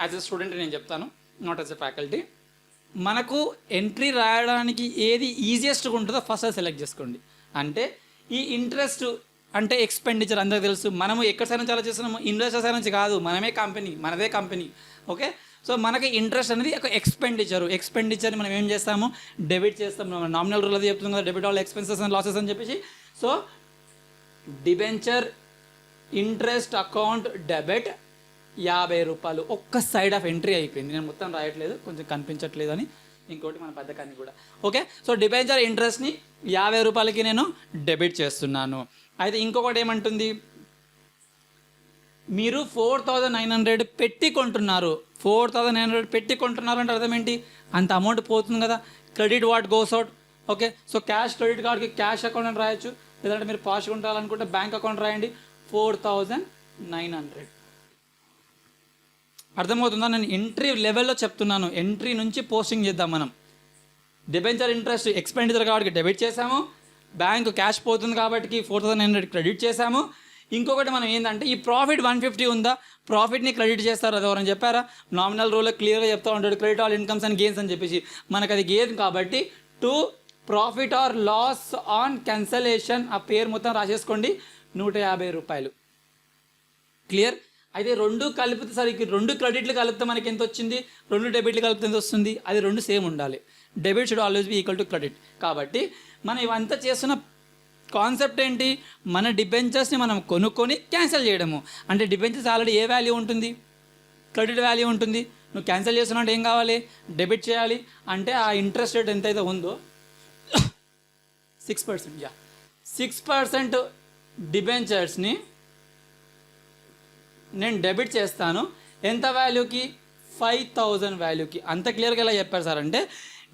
యాజ్ ఎ స్టూడెంట్ నేను చెప్తాను, నాట్ యాజ్ ఎ ఫ్యాకల్టీ. మనకు ఎంట్రీ రాయడానికి ఏది ఈజియెస్ట్గా ఉంటుందో ఫస్ట్ అది సెలెక్ట్ చేసుకోండి. అంటే ఈ ఇంట్రెస్ట్ అంటే ఎక్స్పెండిచర్ అందరికీ తెలుసు, మనము ఎక్కడ సైడ్ నుంచి అలా చేస్తున్నాము, ఇన్వెస్టర్ సైడ్ నుంచి కాదు, మనదే కంపెనీ. ఓకే, సో మనకి ఇంట్రెస్ట్ అనేది ఒక ఎక్స్పెండిచర్ని మనం ఏం చేస్తాము, డెబిట్ చేస్తాము. నామినల్ రూల్ అది చెప్తుంది కదా, debit all expenses and losses అని చెప్పేసి. So debenture interest account debit 50 రూపాయలు ఒక్క సైడ్ ఆఫ్ ఎంట్రీ అయిపోయింది. నేను మొత్తం రాయట్లేదు, కొంచెం కనిపించట్లేదు అని, ఇంకోటి మన పథకాన్ని కూడా. ఓకే, సో డిబెంచర్ ఇంట్రెస్ట్ని 50 రూపాయలకి నేను డెబిట్ చేస్తున్నాను. అయితే ఇంకొకటి ఏమంటుంది, మీరు 4900 పెట్టి కొంటున్నారు. 4900 పెట్టి కొంటున్నారు అంటే అర్థం ఏంటి, అంత అమౌంట్ పోతుంది కదా. Credit what goes out. Okay, so cash credit కార్డ్కి క్యాష్ అకౌంట్ అని రాయొచ్చు, లేదంటే మీరు పాష్గా ఉండాలనుకుంటే బ్యాంక్ అకౌంట్ రాయండి. 4900 అర్థమవుతుందా? నేను ఎంట్రీ లెవెల్లో చెప్తున్నాను, ఎంట్రీ నుంచి పోస్టింగ్ చేద్దాం మనం. డిబెంచర్ ఇంట్రెస్ట్ ఎక్స్పెండిచర్ కాబట్టి డెబిట్ చేసాము, బ్యాంకు క్యాష్ పోతుంది కాబట్టి 4900 క్రెడిట్ చేసాము. ఇంకొకటి మనం ఏంటంటే ఈ ప్రాఫిట్ 150 ఉందా, ప్రాఫిట్ని క్రెడిట్ చేస్తారు. అది ఎవరైనా చెప్పారా? నామినల్ రూల్లో క్లియర్గా చెప్తూ ఉంటాడు, credit all incomes and gains అని చెప్పేసి. మనకు అది గెయిన్ కాబట్టి to profit or loss on cancellation, ఆ పేరు మొత్తం రాసేసుకోండి, 150 రూపాయలు. క్లియర్? అయితే రెండు కలిపితే సరికి 2 క్రెడిట్లు కలిపితే మనకి ఎంత వచ్చింది, 2 డెబిట్లు కలిపితే ఎంత వస్తుంది, అది 2 సేమ్ ఉండాలి. Debit should always be equal to credit. కాబట్టి మనం ఇవంతా చేస్తున్న కాన్సెప్ట్ ఏంటి, మన డిబెంచర్స్ని మనం కొనుక్కొని క్యాన్సిల్ చేయడము. అంటే డిబెంచర్స్ ఆల్రెడీ ఏ వాల్యూ ఉంటుంది, క్రెడిట్ వాల్యూ ఉంటుంది. నువ్వు క్యాన్సిల్ చేస్తున్నావు అంటే ఏం కావాలి, డెబిట్ చేయాలి. అంటే ఆ ఇంట్రెస్ట్ రేట్ ఎంతైతే ఉందో 6%, 6% డిబెంచర్స్ని నేను డెబిట్ చేస్తాను. ఎంత వాల్యూకి, 5000 వాల్యూకి. అంత క్లియర్గా ఎలా చెప్పారు సార్ అంటే,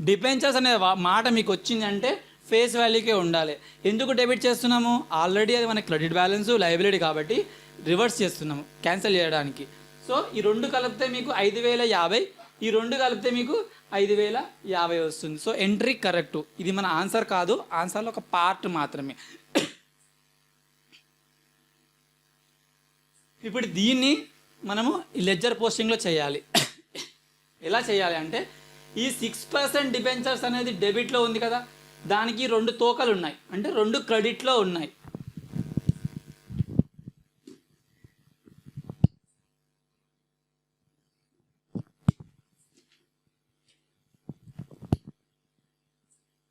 డిబెంచర్స్ అనే మాట మీకు వచ్చింది అంటే ఫేస్ వాల్యూకే ఉండాలి. ఎందుకు డెబిట్ చేస్తున్నాము, ఆల్రెడీ అది మన క్రెడిట్ బ్యాలెన్స్ లయబిలిటీ కాబట్టి రివర్స్ చేస్తున్నాము క్యాన్సిల్ చేయడానికి. సో ఈ 2 కలిపితే మీకు 5050, ఈ 2 కలిపితే మీకు 5050 వస్తుంది. So entry correct. ఇది మన ఆన్సర్ కాదు, ఆన్సర్లో ఒక పార్ట్ మాత్రమే. ఇప్పుడు దీన్ని మనము లెడ్జర్ పోస్టింగ్లో చేయాలి. ఎలా చేయాలి అంటే, ఈ 6% డిబెంచర్స్ అనేది డెబిట్లో ఉంది కదా, దానికి 2 తోకలు ఉన్నాయి, అంటే 2 క్రెడిట్లో ఉన్నాయి.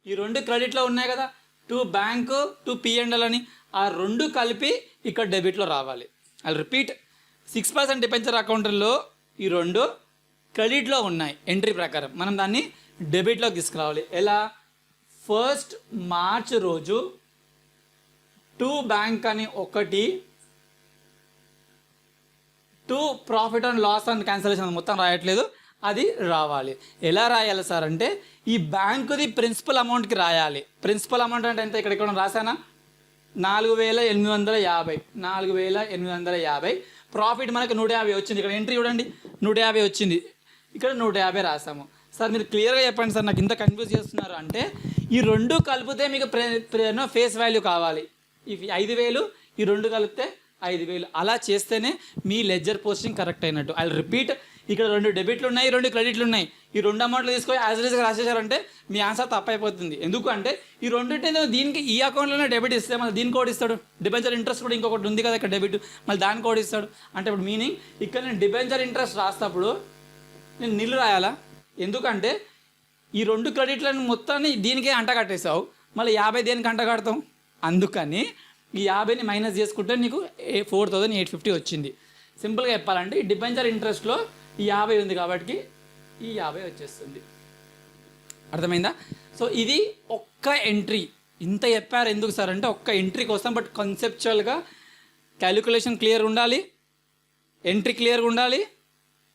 ఈ 2 క్రెడిట్లో ఉన్నాయి కదా, 2 బ్యాంకు 2 P&L అని, ఆ 2 కలిపి ఇక్కడ డెబిట్లో రావాలి. ఐ రిపీట్, 6% డిబెంచర్ అకౌంట్లో ఈ 2 క్రెడిట్లో ఉన్నాయి. ఎంట్రీ ప్రకారం మనం దాన్ని డెబిట్లోకి తీసుకురావాలి. ఎలా, 1 మార్చ్ రోజు 2 బ్యాంక్ అని ఒకటి, 2 profit and loss and cancellation మొత్తం రాయట్లేదు, అది రావాలి. ఎలా రాయాలి సార్ అంటే, ఈ బ్యాంకుది ప్రిన్సిపల్ అమౌంట్కి రాయాలి. ప్రిన్సిపల్ అమౌంట్ అంటే ఎంత, ఇక్కడ రాసానా, 4850. 4850. ప్రాఫిట్ మనకు 150 వచ్చింది. ఇక్కడ ఎంట్రీ చూడండి, 150 వచ్చింది, ఇక్కడ 150 రాసాము. సార్ మీరు క్లియర్గా చెప్పండి సార్, నాకు ఇంత కన్ఫ్యూజ్ చేస్తున్నారు అంటే, ఈ 2 కలిపితే మీకు ఫేస్ వాల్యూ కావాలి. ఇవి 5000, ఈ 2 కలిపితే 5000. అలా చేస్తేనే మీ లెడ్జర్ పోస్టింగ్ కరెక్ట్ అయినట్టు. ఐ రిపీట్, ఇక్కడ 2 డెబిట్లు ఉన్నాయి, 2 క్రెడిట్లు ఉన్నాయి. ఈ 2 అమౌంట్లు తీసుకొని యాజ్ ఇట్ ఈస్గా రాసేసారంటే మీ ఆన్సర్ తప్పైపోతుంది. ఎందుకు అంటే, ఈ 2 దీనికి ఈ అకౌంట్లోనే డెబిట్ ఇస్తే మళ్ళీ దీనికి కోడ్ ఇస్తాడు. డిబెంచర్ ఇంట్రెస్ట్ కూడా ఇంకొకటి ఉంది కదా ఇక్కడ డెబిట్, మళ్ళీ దానికి కోడ్ ఇస్తాడు. అంటే ఇప్పుడు మీనింగ్, ఇక్కడ నేను డిబెంచర్ ఇంట్రెస్ట్ రాసినప్పుడు నేను నిల్లు రాయాలా, ఎందుకంటే ఈ 2 క్రెడిట్లను మొత్తాన్ని దీనికే అంటగట్టేసావు, మళ్ళీ 50 దేనికి అంటగడతాం. అందుకని ఈ 50ని మైనస్ చేసుకుంటే నీకు 4850 వచ్చింది. సింపుల్గా చెప్పాలంటే, ఈ డిబెంచర్ ఇంట్రెస్ట్లో ఈ 50 ఉంది కాబట్టి ఈ 50 వచ్చేస్తుంది. అర్థమైందా? సో ఇది ఒక్క ఎంట్రీ. ఇంత చెప్పారు ఎందుకు సార్ అంటే, ఒక్క ఎంట్రీ కోసం. బట్ కాన్సెప్చువల్గా క్యాలిక్యులేషన్ క్లియర్ ఉండాలి, ఎంట్రీ క్లియర్గా ఉండాలి,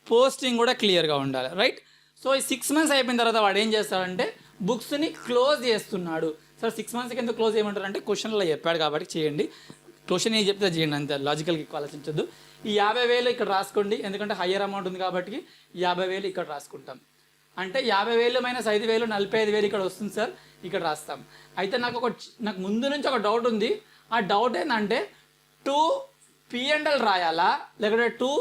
పోస్టింగ్ కూడా క్లియర్గా ఉండాలి, రైట్? సో ఈ 6 months అయిపోయిన తర్వాత వాడు ఏం చేస్తాడంటే, బుక్స్ని క్లోజ్ చేస్తున్నాడు. సార్ 6 monthsకి ఎందుకు క్లోజ్ చేయమంటారు అంటే, క్వశ్చన్లో చెప్పాడు కాబట్టి చేయండి. క్వశ్చన్ ఏం చెప్తే చేయండి, అంతే. లాజికల్గా ఎక్కువ ఆలోచించద్దు. ఈ 50,000 ఇక్కడ రాసుకోండి, ఎందుకంటే హయ్యర్ అమౌంట్ ఉంది కాబట్టి 50,000 ఇక్కడ రాసుకుంటాం. అంటే 50,000 మైనస్ 5,000 45,000 ఇక్కడ వస్తుంది సార్, ఇక్కడ రాస్తాం. అయితే నాకు ముందు నుంచి ఒక డౌట్ ఉంది. ఆ డౌట్ ఏంటంటే 2 P&L రాయాలా లేకపోతే 2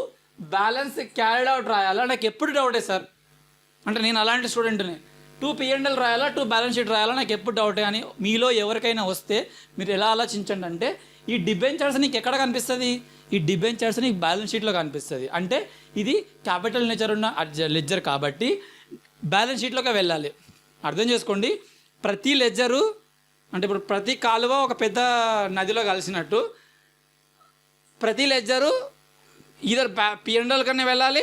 బ్యాలెన్స్ క్యారీడ్ అవుట్ రాయాలా, నాకు ఎప్పుడు డౌటే సార్. అంటే నేను అలాంటి స్టూడెంట్ని. 2 P&L రాయాలా 2 బ్యాలెన్స్ షీట్ రాయాలా నాకు ఎప్పుడు డౌటే. అని మీలో ఎవరికైనా వస్తే మీరు ఎలా ఆలోచించండి అంటే, ఈ డిబెంచర్స్ నీకు ఎక్కడ కనిపిస్తుంది, ఈ డిబెంచర్స్ నీకు బ్యాలెన్స్ షీట్లో కనిపిస్తుంది. అంటే ఇది క్యాపిటల్ నేచర్ ఉన్న లెడ్జర్ కాబట్టి బ్యాలెన్స్ షీట్లోకి వెళ్ళాలి. అర్థం చేసుకోండి. ప్రతి లెడ్జరు అంటే ఇప్పుడు ప్రతి కాలువ ఒక పెద్ద నదిలో కలిసినట్టు ప్రతి లెడ్జరు ఈధర్ P&L కన్నా వెళ్ళాలి,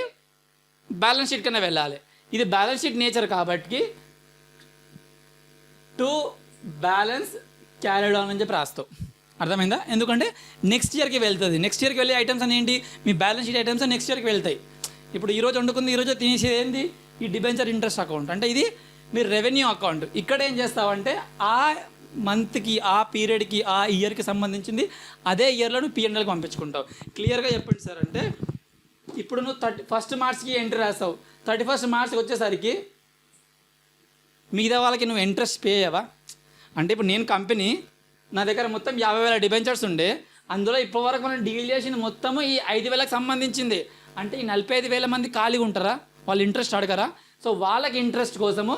బ్యాలెన్స్ షీట్ కన్నా వెళ్ళాలి. ఇది బ్యాలెన్స్ షీట్ నేచర్ కాబట్టి 2 బ్యాలెన్స్ క్యారీడ్ ఆన్ అని చెప్పి రాస్తావు. అర్థమైందా? ఎందుకంటే నెక్స్ట్ ఇయర్కి వెళ్తుంది. నెక్స్ట్ ఇయర్కి వెళ్ళే ఐటమ్స్ అని ఏంటి, మీ బ్యాలెన్స్ షీట్ ఐటమ్స్ నెక్స్ట్ ఇయర్కి వెళ్తాయి. ఇప్పుడు ఈరోజు వండుకుంది ఈరోజు తినేసేది ఏంది, ఈ డిబెంచర్ ఇంట్రెస్ట్ అకౌంట్. అంటే ఇది మీరు రెవెన్యూ అకౌంట్. ఇక్కడ ఏం చేస్తావంటే ఆ మంత్కి, ఆ పీరియడ్కి, ఆ ఇయర్కి సంబంధించింది అదే ఇయర్లో నువ్వు P&Lకి పంపించుకుంటావు. క్లియర్గా చెప్పండి సార్. అంటే ఇప్పుడు నువ్వు 31st మార్చ్కి ఎంట్రీ రాస్తావు. 31st మార్చ్కి వచ్చేసరికి మిగతా వాళ్ళకి నువ్వు ఇంట్రెస్ట్ పే అయ్యావా? అంటే ఇప్పుడు నేను కంపెనీ, నా దగ్గర మొత్తం 50,000 డిబెంచర్స్ ఉండే, అందులో ఇప్పటివరకు మనం డీల్ చేసిన మొత్తము ఈ 5,000కి సంబంధించింది. అంటే ఈ 45,000 మంది ఖాళీగా ఉంటారా, వాళ్ళు ఇంట్రెస్ట్ అడగరా? సో వాళ్ళకి ఇంట్రెస్ట్ కోసము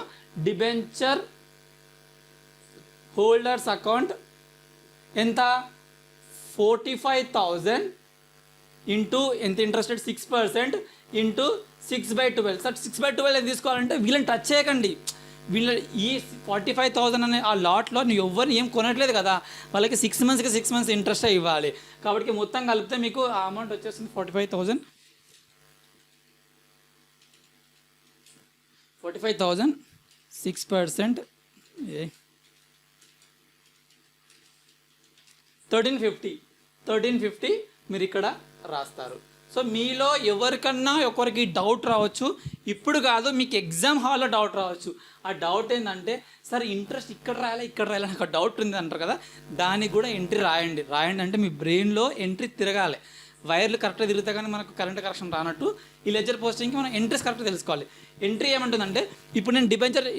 డిబెంచర్ హోల్డర్స్ అకౌంట్ ఎంత, 45,000 ఇంటూ ఎంత ఇంట్రెస్టెడ్ 6% ఇంటూ 6/12. సార్ 6/12 ఏం తీసుకోవాలంటే వీళ్ళని టచ్ చేయకండి. వీళ్ళ ఈ 45,000 అనే ఆ లాట్లో నువ్వు ఎవరిని ఏం కొనట్లేదు కదా, వాళ్ళకి 6 మంత్స్కి 6 మంత్స్ ఇంట్రెస్ట్ ఇవ్వాలి. కాబట్టి మొత్తం కలిపితే మీకు ఆ అమౌంట్ వచ్చేస్తుంది 45,000. 6% 1350 మీరు ఇక్కడ రాస్తారు. సో మీలో ఎవరికన్నా ఒకరికి డౌట్ రావచ్చు, ఇప్పుడు కాదు మీకు ఎగ్జామ్ హాల్లో డౌట్ రావచ్చు. ఆ డౌట్ ఏంటంటే, సార్ ఇంట్రెస్ట్ ఇక్కడ రాయాలి నాకు డౌట్ ఉంది అంటారు కదా, దానికి కూడా ఎంట్రీ రాయండి అంటే మీ బ్రెయిన్లో ఎంట్రీ తిరగాలి. వైర్లు కరెక్ట్గా తిరిగితే కానీ మనకు కరెంట్ కరెక్షన్ రానట్టు ఈ లెడ్జర్ పోస్టింగ్కి మనం ఎంట్రీస్ కరెక్ట్గా తెలుసుకోవాలి. ఎంట్రీ ఏమంటుందంటే, ఇప్పుడు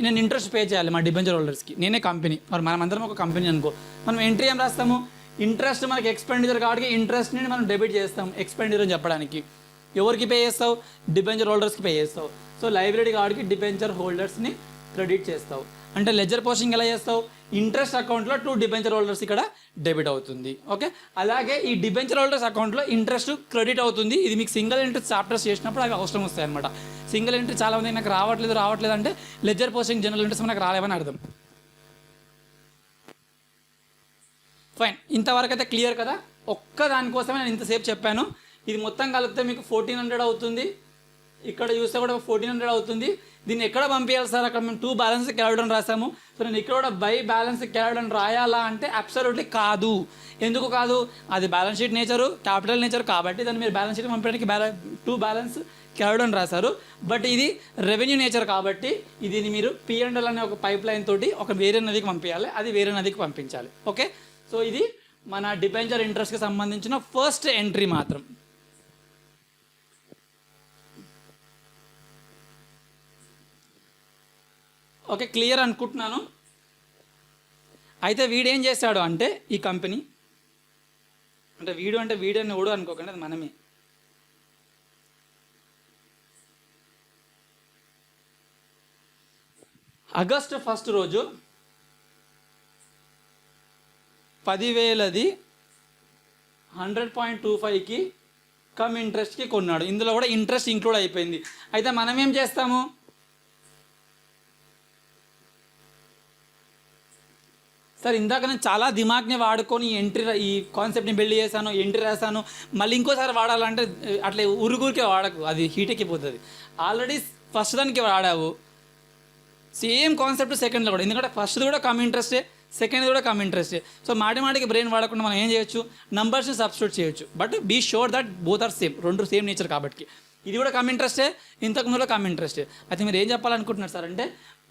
నేను ఇంట్రెస్ట్ పే చేయాలి మా డిబెంచర్ హోల్డర్స్కి, నేనే కంపెనీ, మరి మనమందరం ఒక కంపెనీ అనుకో, మనం ఎంట్రీ ఏం రాస్తాము, ఇంట్రెస్ట్ మనకి ఎక్స్పెండిచర్ కాబట్టి ఇంట్రెస్ట్ని మనం డెబిట్ చేస్తాం. ఎక్స్పెండిచర్ అని చెప్పడానికి ఎవరికి పే చేస్తావు, డిబెంచర్ హోల్డర్స్కి పే చేస్తావు. సో లైబ్రరీ కార్డ్కి డిబెంచర్ హోల్డర్స్ని క్రెడిట్ చేస్తావు. అంటే లెడ్జర్ పోస్టింగ్ ఎలా చేస్తావు, ఇంట్రెస్ట్ అకౌంట్లో 2 డిబెంచర్ హోల్డర్స్ ఇక్కడ డెబిట్ అవుతుంది. ఓకే, అలాగే ఈ డిబెంచర్ హోల్డర్స్ అకౌంట్లో ఇంట్రెస్ట్ క్రెడిట్ అవుతుంది. ఇది మీకు సింగిల్ ఎంట్రీ చాప్టర్స్ చేసినప్పుడు అవి అవసరం వస్తాయి అనమాట. సింగిల్ ఎంట్రీ చాలామంది నాకు రావట్లేదు అంటే లెడ్జర్ పోస్టింగ్ జనరల్ ఇంట్రెస్ట్ మనకు రాలేవని అర్థం. ఫైన్, ఇంతవరకు అయితే క్లియర్ కదా. ఒక్క దానికోసమే నేను ఇంతసేపు చెప్పాను. ఇది మొత్తం కలిపితే మీకు 1400 అవుతుంది. ఇక్కడ చూస్తే కూడా 1400 అవుతుంది. దీన్ని ఎక్కడ పంపించాలి సార్, అక్కడ మేము 2 బ్యాలెన్స్ క్యారీడ్ రాసాము. సో నేను ఇక్కడ కూడా బై బ్యాలెన్స్ క్యారీడ్ రాయాలా అంటే అబ్సల్యూట్లీ కాదు. ఎందుకు కాదు, అది balance sheet nature, capital nature కాబట్టి దాన్ని మీరు బ్యాలెన్స్ షీట్ పంపించడానికి 2 బ్యాలెన్స్ క్యారీడ్ రాశారు. బట్ ఇది రెవెన్యూ నేచర్ కాబట్టి ఇది మీరు P&L అనే ఒక పైప్ లైన్ తోటి ఒక వేరే నదికి పంపించాలి, అది వేరే నదికి పంపించాలి. ఓకే, సో ఇది మన డిబెంచర్ ఇంట్రెస్ట్కి సంబంధించిన ఫస్ట్ ఎంట్రీ మాత్రం. ఓకే, క్లియర్ అనుకుంటున్నాను. అయితే వీడేం చేశాడు అంటే, ఈ కంపెనీ అంటే వీడియోని ఎవడు అనుకోకండి, అది మనమే. ఆగస్టు 1 రోజు 10,000ది 100.25కి కమ్ ఇంట్రెస్ట్కి కొన్నాడు. ఇందులో కూడా ఇంట్రెస్ట్ ఇంక్లూడ్ అయిపోయింది. అయితే మనం ఏం చేస్తాము, సార్ ఇందాక నేను చాలా దిమాగ్ని వాడుకొని ఈ కాన్సెప్ట్ని బిల్డ్ చేశాను, ఎంట్రీ రాశాను, మళ్ళీ ఇంకోసారి వాడాలంటే అట్లా ఊరికే వాడకు, అది హీట్ ఎక్కిపోతుంది. ఆల్రెడీ ఫస్ట్ దానికి వాడావు, సేమ్ కాన్సెప్ట్ సెకండ్లో కూడా, ఎందుకంటే ఫస్ట్ది కూడా కమ్ ఇంట్రెస్టే, సెకండ్ కూడా కమ్ ఇంట్రెస్టే. సో మాటికి బ్రెయిన్ వాడకుండా మనం ఏం చేయొచ్చు, నంబర్స్ని సబ్స్టిట్యూట్ చేయొచ్చు. But be sure that both are same, 2 same nature కాబట్టి. ఇది కూడా కమ్ ఇంట్రెస్టే, ఇంతకు ముందులో కమ్ ఇంట్రెస్టే. అయితే మీరు ఏం చెప్పాలనుకుంటున్నారు సార్ అంటే,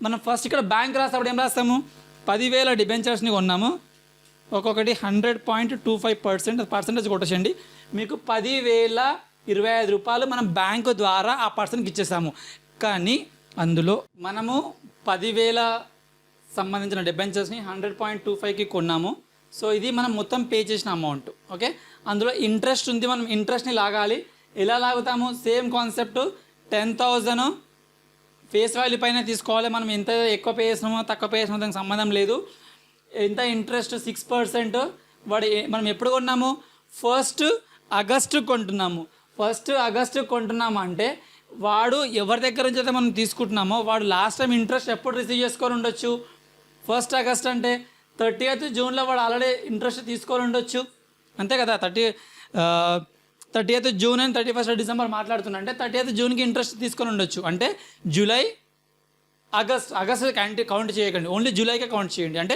మనం ఫస్ట్ ఇక్కడ బ్యాంక్ రాసేప్పుడు ఏం రాస్తాము, 10,000 డిబెంచర్స్ని కొన్నాము, ఒక్కొక్కటి 100.25% పర్సెంటేజ్ కొట్టేసండి, మీకు 10,025 రూపాయలు మనం బ్యాంకు ద్వారా ఆ పర్సన్కి ఇచ్చేసాము. కానీ అందులో మనము 10,000 సంబంధించిన డిబెంచర్స్ని 100.25కి కొన్నాము. సో ఇది మనం మొత్తం పే చేసిన అమౌంట్. ఓకే, అందులో ఇంట్రెస్ట్ ఉంది, మనం ఇంట్రెస్ట్ని లాగాలి. ఎలా లాగుతాము? సేమ్ కాన్సెప్ట్, 10,000 ఫేస్ వాల్యూ పైన తీసుకోవాలి. మనం ఎంత ఎక్కువ పే చేసినామో తక్కువ పే చేసినామో దానికి సంబంధం లేదు. ఎంత ఇంట్రెస్ట్? 6%. మనం ఎప్పుడు కొన్నాము? 1 ఆగస్టు కొంటున్నాము. 1 ఆగస్టు కొంటున్నాము అంటే వాడు ఎవరి దగ్గర నుంచి అయితే మనం తీసుకుంటున్నామో వాడు లాస్ట్ టైం ఇంట్రెస్ట్ ఎప్పుడు రిసీవ్ చేసుకొని ఉండొచ్చు? 1 ఆగస్ట్ అంటే 30th జూన్లో వాడు ఆల్రెడీ ఇంట్రెస్ట్ తీసుకొని ఉండొచ్చు, అంతే కదా. 30th June and 31st December మాట్లాడుతున్నా అంటే 30th జూన్కి ఇంట్రెస్ట్ తీసుకొని ఉండొచ్చు. అంటే జూలై, ఆగస్ట్ కౌంట్ చేయకండి, ఓన్లీ జూలైకే కౌంట్ చేయండి. అంటే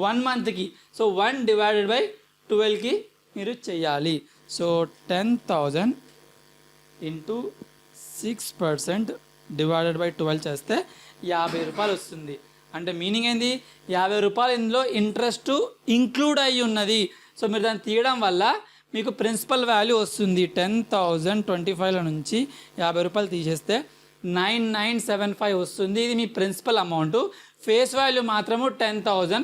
1 మంత్కి. సో 1/12కి మీరు చెయ్యాలి. సో 10,000 ఇంటూ 6% డివైడెడ్ బై 12 చేస్తే 50 రూపాయలు వస్తుంది. అంటే మీనింగ్ ఏంది? 50 రూపాయలు ఇందులో ఇంట్రెస్ట్ ఇంక్లూడ్ అయ్యి ఉన్నది. సో మీరు దాన్ని తీయడం వల్ల మీకు ప్రిన్సిపల్ వాల్యూ వస్తుంది. 10,025 నుంచి 50 రూపాయలు తీసేస్తే 9,975 వస్తుంది. ఇది మీ ప్రిన్సిపల్ అమౌంట్. ఫేస్ వాల్యూ మాత్రము 10,000.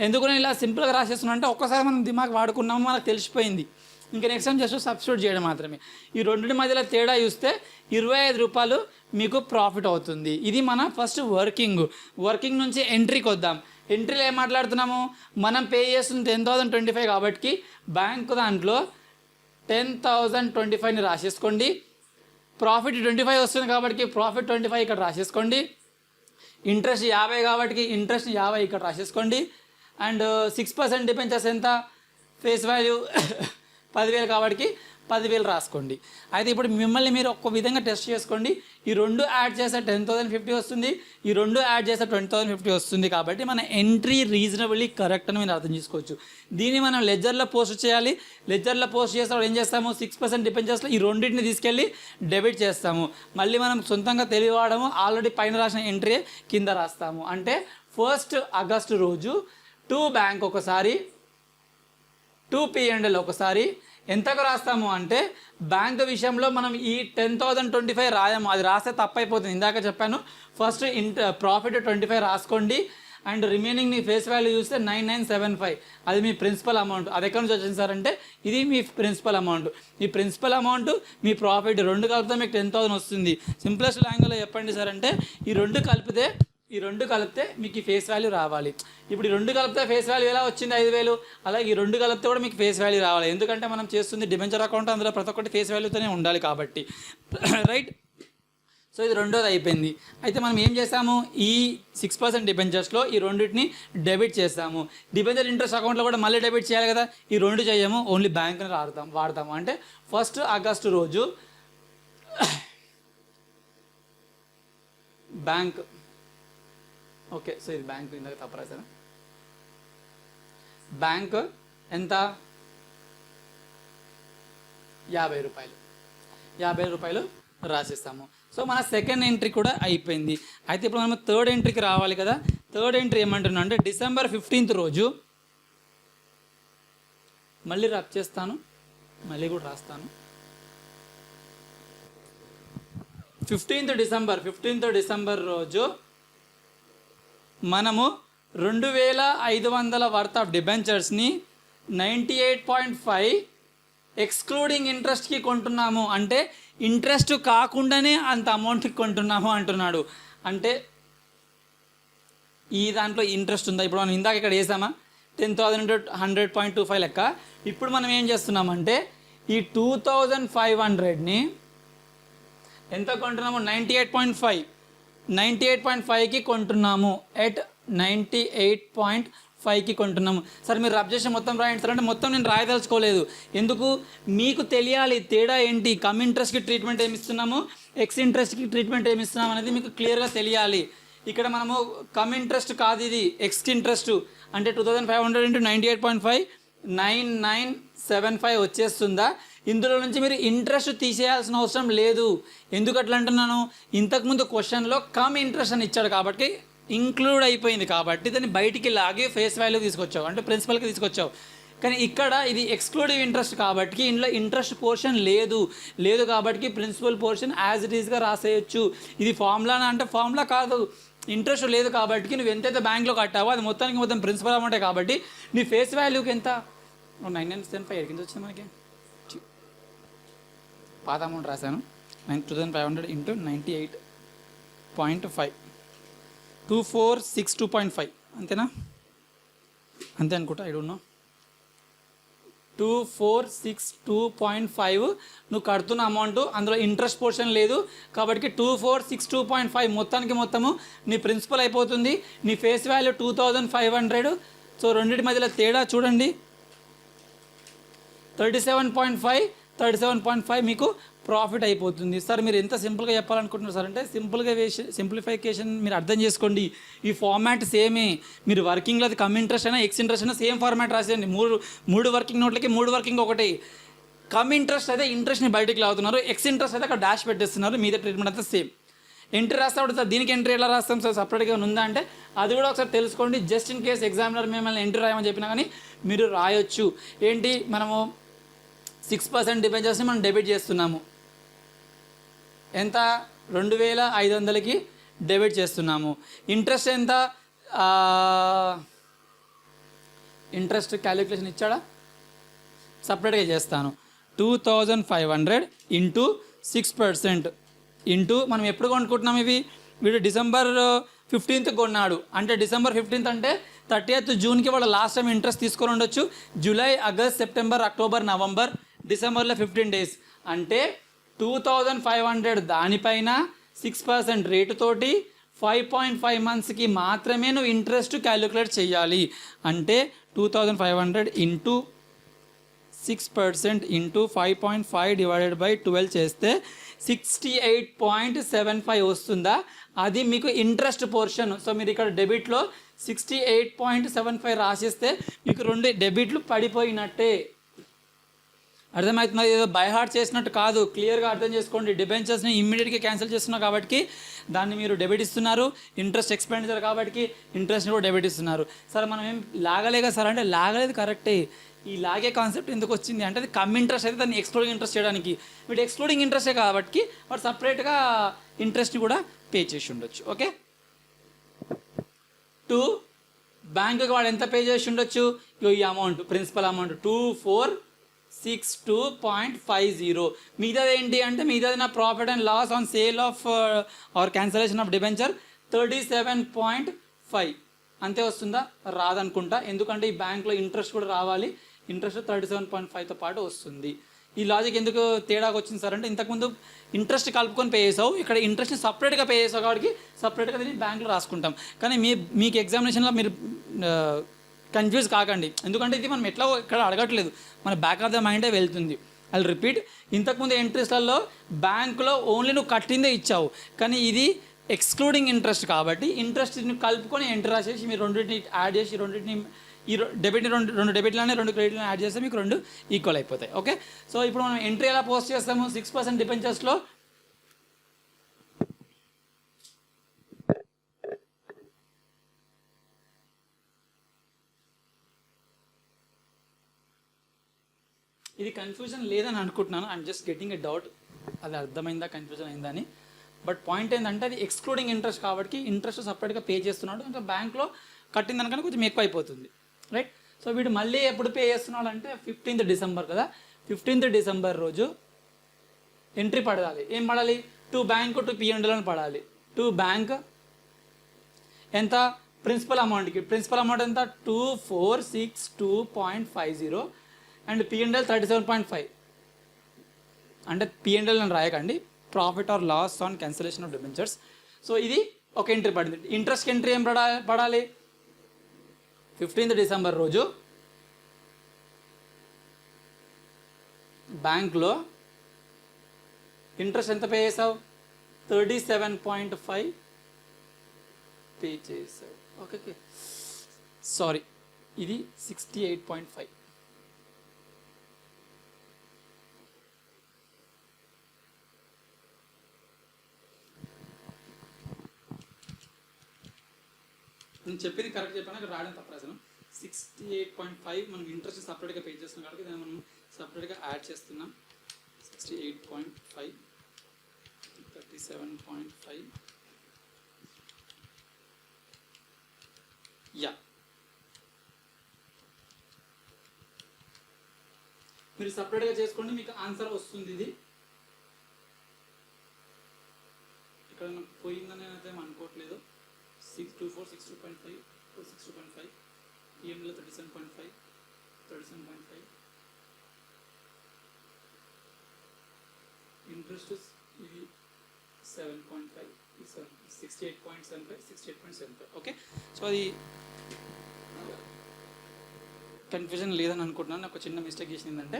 ఎందుకు నేను ఇలా సింపుల్గా రాసేస్తున్నా అంటే ఒక్కసారి మనం దిమాగ్ వాడుకున్నాము, మనకు తెలిసిపోయింది. ఇంకా నెక్స్ట్ టైం జస్ట్ సబ్స్టిట్యూట్ చేయడం మాత్రమే. ఈ రెండింటి మధ్యలో తేడా చూస్తే 25 రూపాయలు మీకు ప్రాఫిట్ అవుతుంది. ఇది మన ఫస్ట్ వర్కింగ్ నుంచి ఎంట్రీకి వద్దాం. ఎంట్రీలో ఏం మాట్లాడుతున్నాము? మనం పే చేస్తుంది 10,025 కాబట్టి బ్యాంకు దాంట్లో 10,025ని రాసేసుకోండి. ప్రాఫిట్ 25 వస్తుంది కాబట్టి ప్రాఫిట్ 25 ఇక్కడ రాసేసుకోండి. ఇంట్రెస్ట్ 50 కాబట్టి ఇంట్రెస్ట్ 50 ఇక్కడ రాసేసుకోండి. అండ్ 6% డిబెంచర్స్ ఎంత? ఫేస్ వాల్యూ 10,000 కాబట్టి 10,000 రాసుకోండి. అయితే ఇప్పుడు మిమ్మల్ని మీరు ఒక్క విధంగా టెస్ట్ చేసుకోండి. ఈ రెండు యాడ్ చేస్తే 10,050 వస్తుంది, ఈ రెండు యాడ్ చేస్తే 20,050 వస్తుంది. కాబట్టి మన ఎంట్రీ రీజనబుల్లీ కరెక్ట్ అని మీరు అర్థం చేసుకోవచ్చు. దీన్ని మనం లెడ్జర్లో పోస్ట్ చేయాలి. లెడ్జర్లో పోస్ట్ చేస్తే ఏం చేస్తాము? 6% డిబెంచర్స్లో ఈ రెండింటిని తీసుకెళ్ళి డెబిట్ చేస్తాము. మళ్ళీ మనం సొంతంగా తెలియవాడము, ఆల్రెడీ పైన రాసిన ఎంట్రీ కింద రాస్తాము. అంటే 1 ఆగస్టు రోజు టు బ్యాంక్ ఒకసారి, 2 P&L ఒకసారి. ఎంతకు రాస్తాము అంటే బ్యాంక్ విషయంలో మనం ఈ 10,025 రాయము, అది రాస్తే తప్పైపోతుంది. ఇందాక చెప్పాను, ఫస్ట్ ప్రాఫిట్ 25 రాసుకోండి. And remaining me face value చూస్తే 9,975, అది మీ ప్రిన్సిపల్ అమౌంట్. అది ఎక్కడి నుంచి వచ్చింది సార్ అంటే ఇది మీ ప్రిన్సిపల్ అమౌంట్. ఈ ప్రిన్సిపల్ అమౌంట్ మీ ప్రాఫిట్ రెండు కలిపితే మీకు 10,000 వస్తుంది. సింప్లెస్ట్ లాంగ్వేజ్లో చెప్పండి సార్ అంటే ఈ రెండు కలిపితే మీకు ఈ ఫేస్ వాల్యూ రావాలి. ఇప్పుడు ఈ రెండు కలిపితే ఫేస్ వాల్యూ ఎలా వచ్చింది? 5,000. అలాగే ఈ రెండు కలిపితే కూడా మీకు ఫేస్ వాల్యూ రావాలి. ఎందుకంటే మనం చేస్తుంది డిబెంచర్ అకౌంట్, అందులో ప్రతి ఒక్కటి ఫేస్ వాల్యూతోనే ఉండాలి కాబట్టి, రైట్. సో ఇది రెండోది అయిపోయింది. అయితే మనం ఏం చేస్తాము? ఈ 6% డిబెంచర్స్లో ఈ రెండింటిని డెబిట్ చేస్తాము. డిబెంచర్ ఇంట్రెస్ట్ అకౌంట్లో కూడా మళ్ళీ డెబిట్ చేయాలి కదా. ఈ రెండు చేయము, ఓన్లీ బ్యాంక్ని వాడతాము. అంటే 1 ఆగస్టు రోజు బ్యాంక్, ఓకే. సో ఇది బ్యాంక్, ఇందాక తప్పు రాశాను. బ్యాంక్ ఎంత? 50 రూపాయలు. 50 రూపాయలు రాసిస్తాము. సో మన సెకండ్ ఎంట్రీ కూడా అయిపోయింది. అయితే ఇప్పుడు మనం థర్డ్ ఎంట్రీకి రావాలి కదా. థర్డ్ ఎంట్రీ ఏమంటున్నా అంటే December 15th రోజు, మళ్ళీ రబ్ చేస్తాను, మళ్ళీ కూడా రాస్తాను. 15th డిసెంబర్ రోజు మనము 2,500 వర్త్ ఆఫ్ డిబెంచర్స్ని 98.5 ఎక్స్క్లూడింగ్ ఇంట్రెస్ట్కి కొంటున్నాము. అంటే ఇంట్రెస్ట్ కాకుండానే అంత అమౌంట్కి కొంటున్నాము అంటున్నాడు. అంటే ఈ దాంట్లో ఇంట్రెస్ట్ ఉందా? ఇప్పుడు మనం ఇందాక ఇక్కడ వేసామా 10,000 100.25 లెక్క. ఇప్పుడు మనం ఏం చేస్తున్నామంటే ఈ 2,500ని ఎంత కొంటున్నాము? 98.5కి కొంటున్నాము. ఎట్ 98.5కి కొంటున్నాము. సరే మీరు రబ్ చేసి మొత్తం రాయండి సార్ అంటే మొత్తం నేను రాయదలుచుకోలేదు. ఎందుకు? మీకు తెలియాలి తేడా ఏంటి. కమ్ ఇంట్రెస్ట్కి ట్రీట్మెంట్ ఏమి ఇస్తున్నాము, ఎక్స్ ఇంట్రెస్ట్కి ట్రీట్మెంట్ ఏమి ఇస్తున్నాము అనేది మీకు క్లియర్గా తెలియాలి. ఇక్కడ మనము కమ్ ఇంట్రెస్ట్ కాదు, ఇది ఎక్స్ ఇంట్రెస్ట్. అంటే 2,500 × 98.5 9,975 వచ్చేస్తుందా? ఇందులో నుంచి మీరు ఇంట్రెస్ట్ తీసేయాల్సిన అవసరం లేదు. ఎందుకు అట్లా అంటున్నాను? ఇంతకుముందు క్వశ్చన్లో కమ్ ఇంట్రెస్ట్ అని ఇచ్చాడు కాబట్టి ఇంక్లూడ్ అయిపోయింది, కాబట్టి దాన్ని బయటికి లాగి ఫేస్ వాల్యూ తీసుకొచ్చావు, అంటే ప్రిన్సిపల్కి తీసుకొచ్చావు. కానీ ఇక్కడ ఇది ఎక్స్క్లూడివ్ ఇంట్రెస్ట్ కాబట్టి ఇందులో ఇంట్రెస్ట్ పోర్షన్ లేదు కాబట్టి ప్రిన్సిపల్ పోర్షన్ యాజ్ ఇట్ ఈస్గా రాసేయచ్చు. ఇది ఫార్ములా అంటే ఫార్ములా కాదు, ఇంట్రెస్ట్ లేదు కాబట్టి నువ్వు ఎంతైతే బ్యాంక్లో కట్టావో అది మొత్తానికి మొత్తం ప్రిన్సిపల్ అమౌంటే కాబట్టి నీ ఫేస్ వాల్యూకి ఎంత 9975 కింద వచ్చింది మనకి. పాత అమౌంట్ రాశాను 9500 ఇంటూ 98.5 2462.5 అంతేనా, అంతే అనుకుంటా, ఐ డోంట్ నో. 2462.5 నువ్వు కడుతున్న అమౌంట్, అందులో ఇంట్రెస్ట్ పోర్షన్ లేదు కాబట్టి 2462.5 మొత్తానికి మొత్తము నీ ప్రిన్సిపల్ అయిపోతుంది. నీ ఫేస్ వాల్యూ 2500. సో రెండింటి మధ్యలో తేడా చూడండి, 37.5 మీకు ప్రాఫిట్ అయిపోతుంది. సార్ మీరు ఎంత సింపుల్గా చెప్పాలనుకుంటున్నారు సార్ అంటే సింప్లిఫికేషన్ మీరు అర్థం చేసుకోండి. ఈ ఫార్మాట్ సేమే, మీరు వర్కింగ్లో అది కమ్ ఇంట్రెస్ట్ అయినా ఎక్స్ ఇంట్రెస్ట్ అయినా సేమ్ ఫార్మాట్ రాసేయండి. మూడు వర్కింగ్ నోట్లకి 3 వర్కింగ్ ఒకటి. కమ్ ఇంట్రెస్ట్ అయితే ఇంట్రెస్ట్ని బయటికి లాగుతున్నారు, ఎక్స్ ఇంట్రెస్ట్ అయితే అక్కడ డాష్ పెట్టేస్తున్నారు, మీద ట్రీట్మెంట్ అంతా సేమ్. ఎంట్రీ రాస్తాడు సార్, దీనికి ఎంట్రీ ఎలా రాస్తాం సార్ సపరేట్గా ఉందా అంటే అది కూడా ఒకసారి తెలుసుకోండి. జస్ట్ ఇన్ కేస్ ఎగ్జామినర్ మిమ్మల్ని ఎంట్రీ రాయమని చెప్పినా కానీ మీరు రాయొచ్చు. ఏంటి, మనము 6% డిబెంచర్స్ని మనం డెబిట్ చేస్తున్నాము, ఎంత 2500కి డెబిట్ చేస్తున్నాము. ఇంట్రెస్ట్ ఎంత, ఇంట్రెస్ట్ క్యాలిక్యులేషన్ ఇచ్చాడా, సపరేట్గా చేస్తాను. 2500 ఇంటూ 6% ఇంటూ మనం ఎప్పుడు కొనుక్కుంటున్నాం ఇవి, వీడు December 15th కొన్నాడు అంటే December 15th అంటే 30th జూన్కి వాళ్ళ లాస్ట్ టైం ఇంట్రెస్ట్ తీసుకొని ఉండొచ్చు. July, August, September, October, November, డిసెంబర్లో 15 days అంటే 2500 దానిపైన 6% రేటు తోటి 5.5 monthsకి మాత్రమే నువ్వు ఇంట్రెస్ట్ క్యాలిక్యులేట్ చేయాలి. అంటే 2500 ఇంటూ 6% ఇంటూ 5.5 డివైడెడ్ బై 12 చేస్తే 68.75 వస్తుందా, అది మీకు ఇంట్రెస్ట్ పోర్షన్. సో మీరు ఇక్కడ డెబిట్లో 68.75 రాసిస్తే మీకు 2 డెబిట్లు పడిపోయినట్టే. అర్థమవుతుంది, ఏదో బై హార్ట్ చేసినట్టు కాదు, క్లియర్గా అర్థం చేసుకోండి. డిబెంచర్స్ని ఇమ్మీడియట్గా క్యాన్సిల్ చేస్తున్నారు కాబట్టి దాన్ని మీరు డెబిట్ ఇస్తున్నారు, ఇంట్రెస్ట్ ఎక్స్పెండిచర్ కాబట్టి ఇంట్రెస్ట్ని కూడా డెబిట్ ఇస్తున్నారు. సార్ మనం ఏం లాగలేగా సార్ అంటే లాగలేదు, కరెక్టే. ఈ లాగే కాన్సెప్ట్ ఎందుకు వచ్చింది అంటే అది కమ్ ఇంట్రెస్ట్ అయితే దాన్ని ఎక్స్క్లూడింగ్ ఇంట్రెస్ట్ చేయడానికి, వీటి ఎక్స్క్లూడింగ్ ఇంట్రెస్టే కాబట్టి వాడు సపరేట్గా ఇంట్రెస్ట్ని కూడా పే చేసి ఉండొచ్చు. ఓకే, 2 బ్యాంకుకి వాడు ఎంత పే చేసి ఉండొచ్చు, ఈ అమౌంట్ ప్రిన్సిపల్ అమౌంట్ 2462.50. మిగతాది ఏంటి అంటే మిగతాది నా profit and loss on sale of or cancellation of debenture 37.5 అంతే వస్తుందా, రాదనుకుంటా. ఎందుకంటే ఈ బ్యాంక్లో ఇంట్రెస్ట్ కూడా రావాలి, ఇంట్రెస్ట్ 37.5తో పాటు వస్తుంది. ఈ లాజిక్ ఎందుకు తేడాగా వచ్చింది సార్ అంటే ఇంతకుముందు ఇంట్రెస్ట్ కలుపుకొని పే చేసావు, ఇక్కడ ఇంట్రెస్ట్ని సపరేట్గా పే చేసావు కాబట్టి సపరేట్గా దీన్ని బ్యాంక్లో రాసుకుంటాం. కానీ మీకు ఎగ్జామినేషన్లో మీరు కన్ఫ్యూజ్ కాకండి, ఎందుకంటే ఇది మనం ఎట్లా ఇక్కడ అడగట్లేదు, మన బ్యాక్ ఆఫ్ ద మైండే వెళ్తుంది. అది రిపీట్, ఇంతకుముందు ఇంట్రెస్ట్లలో బ్యాంకులో ఓన్లీ నువ్వు కట్టిందే ఇచ్చావు, కానీ ఇది ఎక్స్క్లూడింగ్ ఇంట్రెస్ట్ కాబట్టి ఇంట్రెస్ట్ని కలుపుకొని ఎంటర్ రాసేసి మీరు రెండింటిని యాడ్ చేసి రెండింటిని ఈ డెబిట్ని రెండు డెబిట్లని 2 క్రెడిట్లను యాడ్ చేస్తే మీకు 2 ఈక్వల్ అయిపోతాయి. ఓకే, సో ఇప్పుడు మనం ఎంట్రీ ఎలా పోస్ట్ చేస్తాము, 6% డిబెంచర్స్లో ఇది కన్ఫ్యూజన్ లేదని అనుకుంటున్నాను. I'm just getting a doubt, అది అర్థమైందా కన్ఫ్యూజన్ అయిందని. బట్ పాయింట్ ఏంటంటే అది ఎక్స్క్లూడింగ్ ఇంట్రెస్ట్ కాబట్టి ఇంట్రెస్ట్ సపరేట్గా పే చేస్తున్నాడు, అంటే బ్యాంక్లో కట్టిందనుకన్నా కొంచెం ఎక్కువ అయిపోతుంది, రైట్. సో వీడు మళ్ళీ ఎప్పుడు పే చేస్తున్నాడు అంటే 15th December కదా, 15th December రోజు ఎంట్రీ పడాలి. ఏం పడాలి, టు బ్యాంక్ టు P&L అని పడాలి. టు బ్యాంక్ ఎంత, ప్రిన్సిపల్ అమౌంట్కి ప్రిన్సిపల్ అమౌంట్ ఎంత 2462.50 అండ్ P&L 37.5. అంటే P&L అని రాయకండి, profit or loss on cancellation of debentures. So ఇది ఒక ఎంట్రీ పడింది. ఇంట్రెస్ట్ ఎంట్రీ ఏం పడాలి, 15th December రోజు బ్యాంక్లో ఇంట్రెస్ట్ ఎంత పే చేసావు, 37.5 పే చేసావు. ఓకే, సారీ, ఇది 68.5. నేను చెప్పింది కరెక్ట్ చెప్పాను, ఇక్కడ రాయడం తప్ప రాశాను. 68.5 మనం ఇంట్రెస్ట్ సపరేట్గా పే చేస్తున్నాం కాబట్టి దాన్ని మనం సపరేట్గా యాడ్ చేస్తున్నాం. 68.5 37.5 యా. మీరు సపరేట్గా చేసుకోండి, మీకు ఆన్సర్ వస్తుంది. ఇది ఇక్కడ పోయిందని అయితే అనుకోవట్లేదు. 624 62.5 62.5 ఈఎంలో 37.5 37.5 ఇంట్రెస్ట్ ఇది 7.5 68.75 68.75. ఓకే, సో అది కన్ఫ్యూజన్ లేదని అనుకుంటున్నాను. నాకు చిన్న మిస్టేక్ చేసిందంటే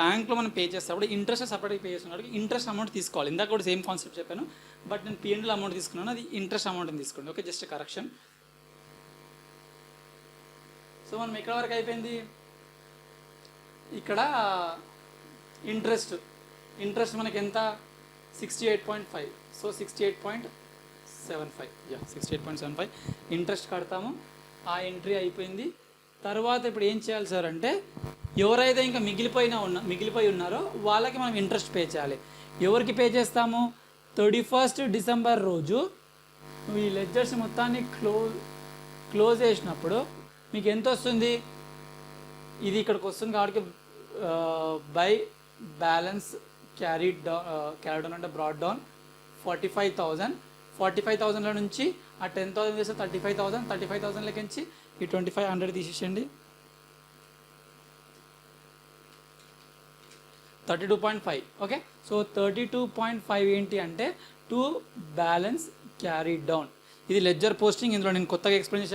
బ్యాంక్లో మనం పే చేసేటప్పుడు ఇంట్రెస్ట్ సపరేట్గా పే చేస్తున్నాడు, ఇంట్రెస్ట్ అమౌంట్ తీసుకోవాలి. ఇందాక కూడా సేమ్ కాన్సెప్ట్ చెప్పాను, బట్ నేను పిఎన్ఎల్ అమౌంట్ తీసుకున్నాను, అది ఇంట్రెస్ట్ అమౌంట్ తీసుకోండి. Okay, just correction. సో మనం ఎక్కడ వరకు అయిపోయింది? ఇక్కడ ఇంట్రెస్ట్ మనకి ఎంత? 68.5. సో 68.75 యా 68.75 ఇంట్రెస్ట్ కడతాము. ఆ ఎంట్రీ అయిపోయింది. తర్వాత ఇప్పుడు ఏం చేయాలి సార్ అంటే, ఎవరైతే ఇంకా మిగిలిపోయి ఉన్నారో వాళ్ళకి మనం ఇంట్రెస్ట్ పే చేయాలి. ఎవరికి పే చేస్తాము? 31 డిసెంబర్ రోజు ఈ లెడ్జర్స్ మొత్తాన్ని క్లోజ్ చేసినప్పుడు మీకు ఎంత వస్తుంది? ఇది ఇక్కడికి వస్తుంది కాబట్టి బై బ్యాలెన్స్ క్యారీడ్ డౌన్ అంటే బ్రాడ్ డౌన్ 45,000. 45,000లో నుంచి ఆ 10,000 చేస్తే 35,000. 35,000 లెక్కించి ఈ 2500 తీసేసేయండి. 32.5. ఓకే, సో 32.5 ఏంటి అంటే టు బ్యాలెన్స్ క్యారీ డౌన్. ఇది లెడ్జర్ పోస్టింగ్. ఇందులో నేను కొత్తగా ఎక్స్ప్లెయిన్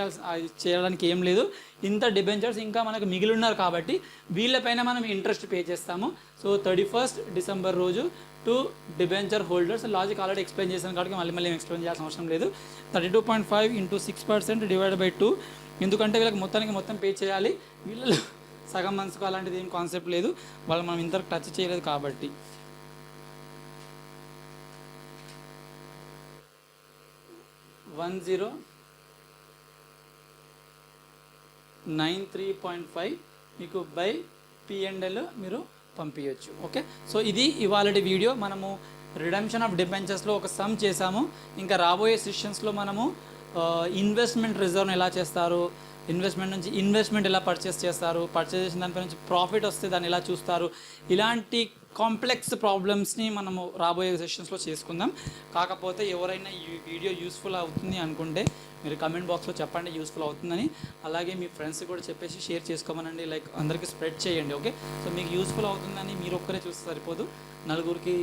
చేయడానికి ఏం లేదు. ఇంత డిబెంచర్స్ ఇంకా మనకు మిగిలి ఉన్నారు కాబట్టి వీళ్ళపైన మనం ఇంట్రెస్ట్ పే చేస్తాము. సో 31 డిసెంబర్ రోజు to debenture holders. Logic already explain చేశాను కాబట్టి మళ్ళీ ఎక్స్ప్లెయిన్ చేయాల్సిన అవసరం లేదు. 32.5 ఇంటూ 6% డివైడ్ బై 2. ఎందుకంటే వీళ్ళకి మొత్తం పే చేయాలి. వీళ్ళు సగం మనసుకు అలాంటిది ఏం కాన్సెప్ట్ లేదు, వాళ్ళు మనం ఇంతవరకు టచ్ చేయలేదు కాబట్టి. $1093.5 మీకు బై P&L మీరు పంపించవచ్చు. ఓకే, సో ఇది ఇవాళ వీడియో. మనము రిడెంప్షన్ ఆఫ్ డిబెంచర్స్లో ఒక సమ్ చేసాము. ఇంకా రాబోయే సెషన్స్లో మనము ఇన్వెస్ట్మెంట్ రిజర్వ్ని ఎలా చేస్తారు, ఇన్వెస్ట్మెంట్ ఎలా పర్చేస్ చేస్తారు, పర్చేస్ చేసిన దానిపై నుంచి ప్రాఫిట్ వస్తే దాన్ని ఎలా చూస్తారు, ఇలాంటి కాంప్లెక్స్ ప్రాబ్లమ్స్ని మనము రాబోయే సెషన్స్లో చేసుకుందాం. కాకపోతే ఎవరైనా ఈ వీడియో యూస్ఫుల్ అవుతుంది అనుకుంటే మీరు కమెంట్ బాక్స్లో చెప్పండి యూస్ఫుల్ అవుతుందని. అలాగే మీ ఫ్రెండ్స్ కూడా చెప్పేసి షేర్ చేసుకోమనండి, లైక్ అందరికీ స్ప్రెడ్ చేయండి. ఓకే, సో మీకు యూస్ఫుల్ అవుతుందని మీరు ఒక్కరే చూస్తే సరిపోదు, నలుగురికి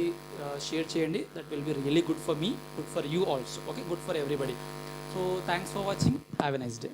షేర్ చేయండి. That will be really good for me, good for you also. Okay, good for everybody. So thanks for watching. Have a nice day.